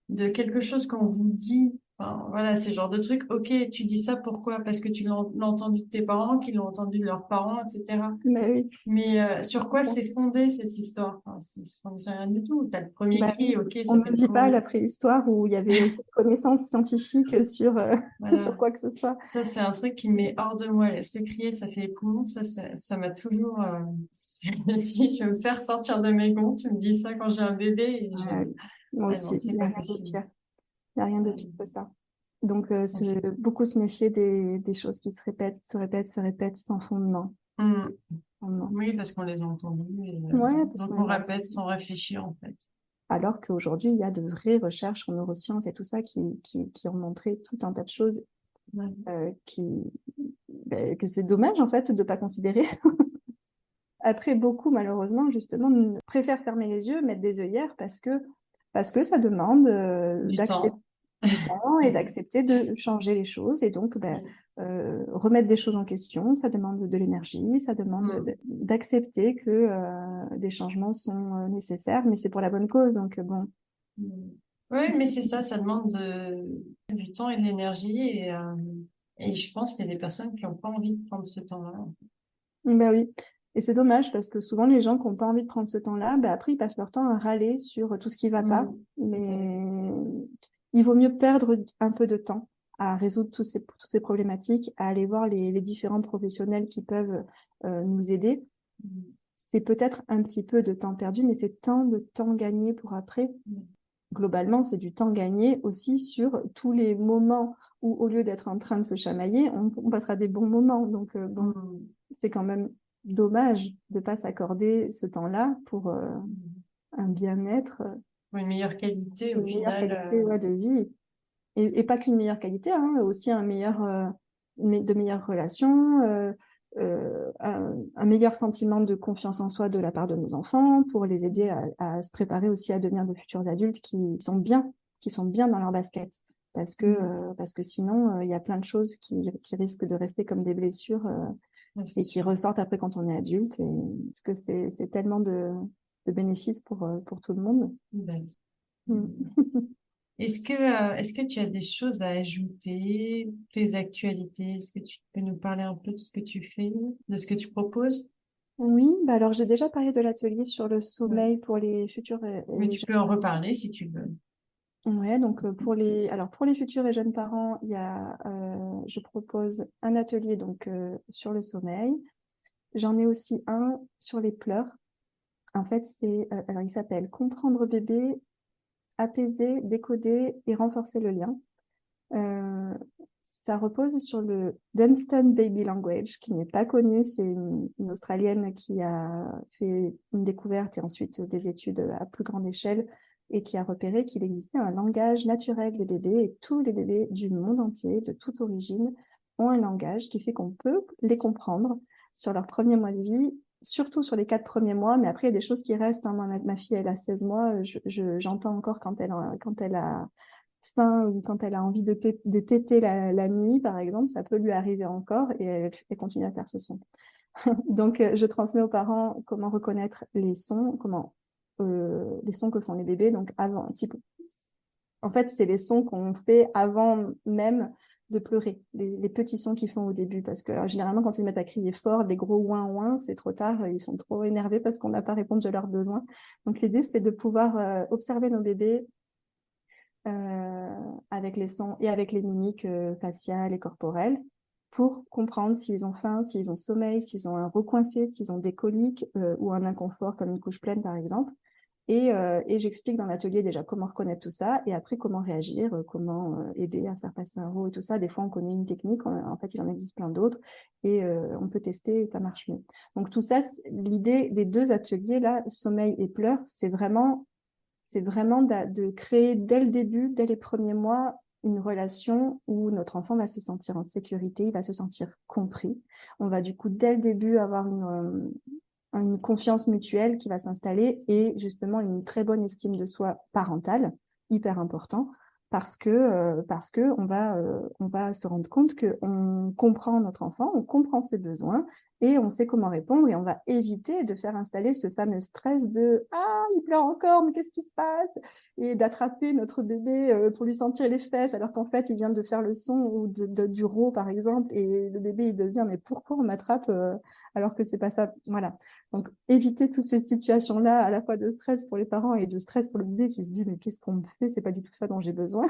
de quelque chose qu'on vous dit, enfin, voilà, c'est le genre de truc. Ok, tu dis ça pourquoi? Parce que tu l'as entendu de tes parents, qu'ils l'ont entendu de leurs parents, etc. bah oui, Mais sur c'est quoi ça. c'est fondé cette histoire? Enfin, c'est fondé sur rien du tout. T'as le premier Bah cri, oui. ok, On ça ne fait le vit pas poumon. la préhistoire où il y avait aucune connaissance scientifique sur, sur Voilà. quoi que ce soit. Ça, c'est un truc qui me met hors de moi. Laisse le crier, ça fait les poumons. Ça m'a toujours. Si je veux me faire sortir de mes gonds, tu me dis ça quand j'ai un bébé et je. Ouais, moi Ah non, aussi, il c'est n'y a pas rien de possible. pire. Il n'y a rien de Euh, pire que ça. Donc, franchement. beaucoup se méfier des choses qui se répètent, se répètent, se répètent sans fondement. Hum. Fondement. Oui, parce qu'on les a entendus et Ouais, parce donc qu'on on les a répète entendus. sans réfléchir en fait. Alors qu'aujourd'hui, il y a de vraies recherches en neurosciences et tout ça qui ont montré tout un tas de choses Ouais. qui, que c'est dommage en fait de ne pas considérer. Après, beaucoup, malheureusement, justement, préfèrent fermer les yeux, mettre des œillères parce que ça demande Du d'accepter temps. du temps et d'accepter de changer les choses. Et donc, remettre des choses en question, ça demande de l'énergie, ça demande Hum. d'accepter que des changements sont nécessaires, mais c'est pour la bonne cause. Donc, bon. Hum. Oui, mais c'est ça, ça demande du temps et de l'énergie et je pense qu'il y a des personnes qui n'ont pas envie de prendre ce temps-là. Ben oui. Et c'est dommage parce que souvent les gens qui n'ont pas envie de prendre ce temps-là, ben après ils passent leur temps à râler sur tout ce qui va pas. Hum. Mais il vaut mieux perdre un peu de temps à résoudre toutes ces problématiques, à aller voir les différents professionnels qui peuvent nous aider. C'est peut-être un petit peu de temps perdu, mais c'est tant de temps gagné pour après. Globalement, c'est du temps gagné aussi sur tous les moments où, au lieu d'être en train de se chamailler, on passera des bons moments. Donc, bon, Hum. c'est quand même dommage de ne pas s'accorder ce temps-là pour un bien-être, Pour une meilleure qualité au une meilleure final. qualité ouais, de vie. Et pas qu'une meilleure qualité, hein, aussi de meilleures relations, un meilleur sentiment de confiance en soi de la part de nos enfants pour les aider à se préparer aussi à devenir de futurs adultes qui sont bien dans leur basket. Parce que sinon, il y a plein de choses qui risquent de rester comme des blessures Ouais, c'est et qui sûr. ressortent après quand on est adulte. Parce que c'est tellement de bénéfices pour tout le monde. Ben, Mm. est-ce que tu as des choses à ajouter, tes actualités? Est-ce que tu peux nous parler un peu de ce que tu fais, de ce que tu proposes? Oui, bah alors j'ai déjà parlé de l'atelier sur le Ouais. sommeil pour les futurs Mais et tu jeunes. peux en reparler si tu veux. Ouais, donc pour les futurs et jeunes parents, je propose un atelier donc sur le sommeil. J'en ai aussi un sur les pleurs. En fait, alors il s'appelle Comprendre bébé, apaiser, décoder et renforcer le lien. Euh, Ça repose sur le Dunstan Baby Language, qui n'est pas connu. C'est une Australienne qui a fait une découverte et ensuite des études à plus grande échelle et qui a repéré qu'il existait un langage naturel des bébés et tous les bébés du monde entier, de toute origine, ont un langage qui fait qu'on peut les comprendre sur leurs premiers mois de vie, surtout sur les 4 premiers mois, mais après il y a des choses qui restent. Hein. Moi, ma fille, elle a 16 mois, j'entends encore quand elle a faim ou quand elle a envie de téter la nuit, par exemple, ça peut lui arriver encore et elle continue à faire ce son. Donc, je transmets aux parents comment reconnaître les sons, les sons que font les bébés. Donc, en fait, c'est les sons qu'on fait avant même de pleurer, les petits sons qu'ils font au début. Parce que généralement, quand ils mettent à crier fort, des gros ouin ouin, c'est trop tard, ils sont trop énervés parce qu'on n'a pas répondu à leurs besoins. Donc, l'idée, c'est de pouvoir observer nos bébés avec les sons et avec les mimiques faciales et corporelles pour comprendre s'ils ont faim, s'ils ont sommeil, s'ils ont un recoincé, s'ils ont des coliques ou un inconfort comme une couche pleine par exemple. Et j'explique dans l'atelier déjà comment reconnaître tout ça et après comment réagir, comment aider à faire passer un rot et tout ça. Des fois, on connaît une technique, en fait, il en existe plein d'autres et on peut tester et ça marche mieux. Donc tout ça, l'idée des 2 ateliers là, sommeil et pleurs, c'est vraiment de créer dès le début, dès les premiers mois, une relation où notre enfant va se sentir en sécurité, il va se sentir compris. On va du coup, dès le début, avoir une confiance mutuelle qui va s'installer et justement une très bonne estime de soi parentale, hyper important, parce que on va se rendre compte qu'on comprend notre enfant, on comprend ses besoins et on sait comment répondre et on va éviter de faire installer ce fameux stress de ah il pleure encore mais qu'est-ce qui se passe et d'attraper notre bébé pour lui sentir les fesses alors qu'en fait il vient de faire le son ou du rot par exemple et le bébé il devient mais pourquoi on m'attrape alors que c'est pas ça, voilà. Donc, éviter toutes ces situations-là, à la fois de stress pour les parents et de stress pour le bébé qui se dit, mais qu'est-ce qu'on me fait? C'est pas du tout ça dont j'ai besoin.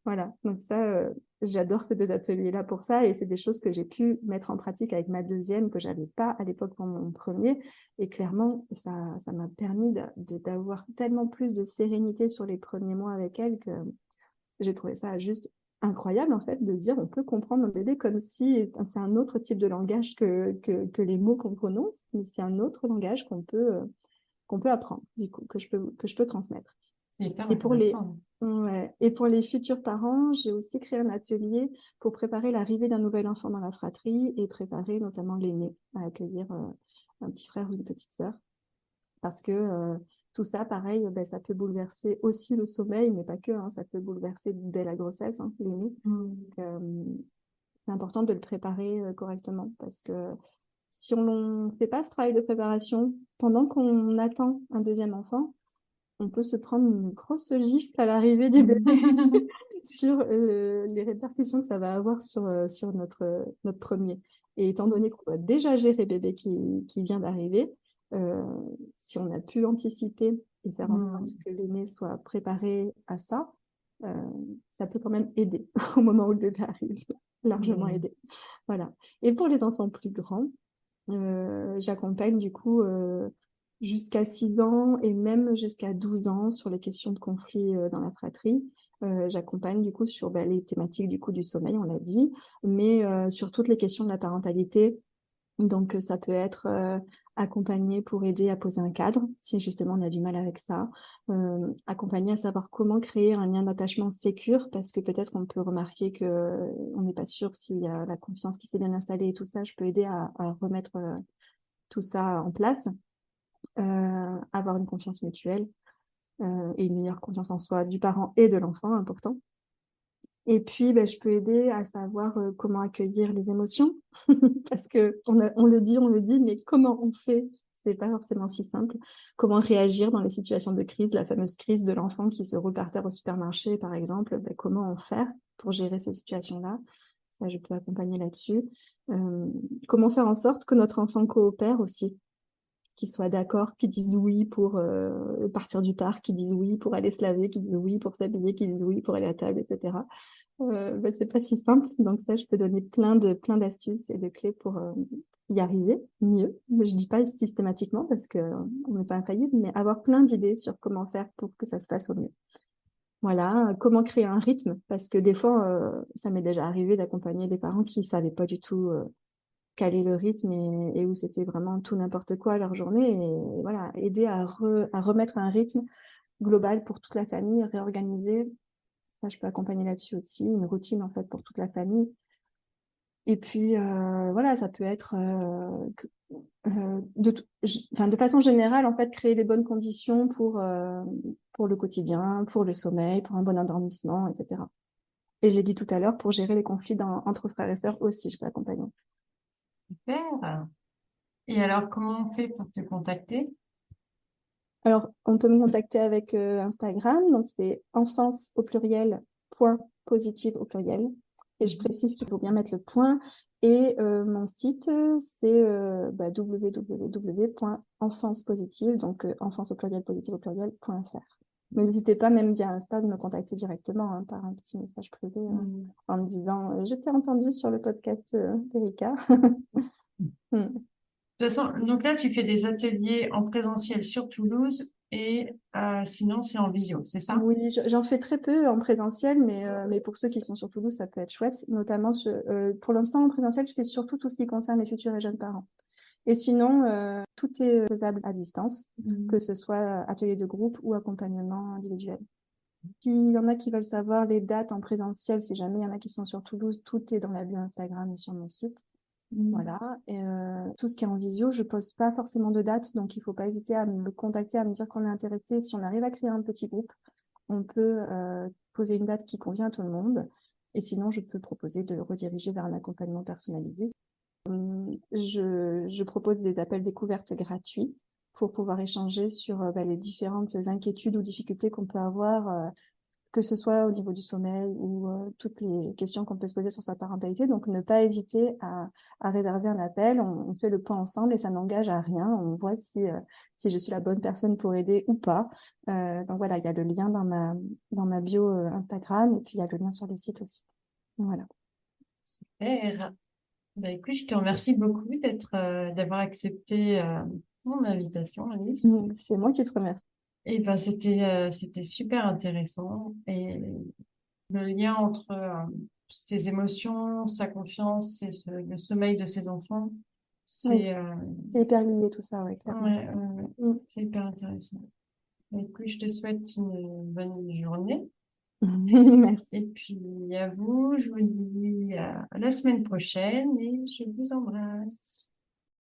Voilà. Donc ça, j'adore ces 2 ateliers-là pour ça. Et c'est des choses que j'ai pu mettre en pratique avec ma deuxième, que j'avais pas à l'époque pour mon premier. Et clairement, ça m'a permis d'avoir tellement plus de sérénité sur les premiers mois avec elle que j'ai trouvé ça juste incroyable, en fait, de se dire on peut comprendre un bébé comme si c'est un autre type de langage que les mots qu'on prononce, mais c'est un autre langage qu'on peut apprendre, du coup, que je peux transmettre. C'est hyper Et pour les, intéressant. ouais, et pour les futurs parents, j'ai aussi créé un atelier pour préparer l'arrivée d'un nouvel enfant dans la fratrie et préparer notamment l'aîné à accueillir un petit frère ou une petite sœur parce que tout ça, pareil, ben, ça peut bouleverser aussi le sommeil, mais pas que, hein, ça peut bouleverser dès la grossesse, hein, l'aîné. Donc, c'est important de le préparer correctement parce que si on ne fait pas ce travail de préparation pendant qu'on attend un deuxième enfant, on peut se prendre une grosse gifle à l'arrivée du bébé sur les répercussions que ça va avoir sur notre premier. Et étant donné qu'on doit déjà gérer bébé qui vient d'arriver, euh, si on a pu anticiper et faire en sorte que l'aîné soit préparé à ça, euh, ça peut quand même aider au moment où le bébé arrive, largement aider. Voilà. Et pour les enfants plus grands, j'accompagne du coup jusqu'à 6 ans et même jusqu'à 12 ans sur les questions de conflit dans la fratrie. J'accompagne du coup sur les thématiques du coup du sommeil, on l'a dit, mais sur toutes les questions de la parentalité. Donc ça peut être accompagné pour aider à poser un cadre, si justement on a du mal avec ça, accompagner à savoir comment créer un lien d'attachement sécure, parce que peut-être on peut remarquer que on n'est pas sûr s'il y a la confiance qui s'est bien installée et tout ça. Je peux aider à remettre tout ça en place, avoir une confiance mutuelle et une meilleure confiance en soi du parent et de l'enfant, important. Et puis, ben, je peux aider à savoir comment accueillir les émotions, parce que on le dit, mais comment on fait? C'est pas forcément si simple. Comment réagir dans les situations de crise, la fameuse crise de l'enfant qui se roule par terre au supermarché, par exemple, ben, comment en faire pour gérer ces situations-là? Ça, je peux accompagner là-dessus. Euh, Comment faire en sorte que notre enfant coopère aussi, qu'ils soient d'accord, qu'ils disent oui pour partir du parc, qu'ils disent oui pour aller se laver, qu'ils disent oui pour s'habiller, qu'ils disent oui pour aller à table, etc. Ben, c'est pas si simple, donc ça, je peux donner plein d'astuces et de clés pour y arriver mieux. Mais je dis pas systématiquement parce que on n'est pas infaillible, mais avoir plein d'idées sur comment faire pour que ça se passe au mieux. Voilà, comment créer un rythme, parce que des fois, ça m'est déjà arrivé d'accompagner des parents qui savaient pas du tout caler le rythme et où c'était vraiment tout n'importe quoi leur journée. Et voilà, aider à remettre un rythme global pour toute la famille, réorganiser. Ça, je peux accompagner là-dessus aussi, une routine en fait pour toute la famille. Et puis voilà, ça peut être enfin, de façon générale, en fait, créer les bonnes conditions pour le quotidien, pour le sommeil, pour un bon endormissement, etc. Et je l'ai dit tout à l'heure, pour gérer les conflits entre frères et sœurs aussi, je peux accompagner. Super. Et alors, comment on fait pour te contacter? Alors, on peut me contacter avec Instagram, donc c'est enfance au pluriel, point positive au pluriel. Et je précise qu'il faut bien mettre le point. Et mon site, c'est www.enfancepositive, donc enfance au pluriel, positive au pluriel.fr. Mais n'hésitez pas, même via Insta, de me contacter directement par un petit message privé en me disant je t'ai entendu sur le podcast d'Erika. De toute façon, donc là, tu fais des ateliers en présentiel sur Toulouse et sinon, c'est en visio, c'est ça? Oui, j'en fais très peu en présentiel, mais pour ceux qui sont sur Toulouse, ça peut être chouette. Notamment, pour l'instant, en présentiel, je fais surtout tout ce qui concerne les futurs et jeunes parents. Et sinon, tout est faisable à distance, que ce soit atelier de groupe ou accompagnement individuel. S'il y en a qui veulent savoir les dates en présentiel, si jamais il y en a qui sont sur Toulouse, tout est dans la bio Instagram et sur mon site. Voilà. Et tout ce qui est en visio, je pose pas forcément de date, donc il faut pas hésiter à me contacter, à me dire qu'on est intéressé. Si on arrive à créer un petit groupe, on peut poser une date qui convient à tout le monde. Et sinon, je peux proposer de rediriger vers un accompagnement personnalisé. Je propose des appels découvertes gratuits pour pouvoir échanger sur les différentes inquiétudes ou difficultés qu'on peut avoir, que ce soit au niveau du sommeil ou toutes les questions qu'on peut se poser sur sa parentalité. Donc, ne pas hésiter à réserver un appel. On fait le point ensemble et ça n'engage à rien. On voit si je suis la bonne personne pour aider ou pas. Donc voilà, il y a le lien dans ma bio Instagram et puis il y a le lien sur le site aussi. Voilà. Super. Bah, écoute, je te remercie beaucoup d'avoir accepté mon invitation, Alice. C'est moi qui te remercie. Et ben, c'était super intéressant. Et le lien entre ses émotions, sa confiance et le sommeil de ses enfants, Oui, c'est c'est hyper lié tout ça, oui, clairement. ouais, c'est hyper intéressant. Écoute, je te souhaite une bonne journée. Merci. Et puis à vous, je vous dis à la semaine prochaine et je vous embrasse.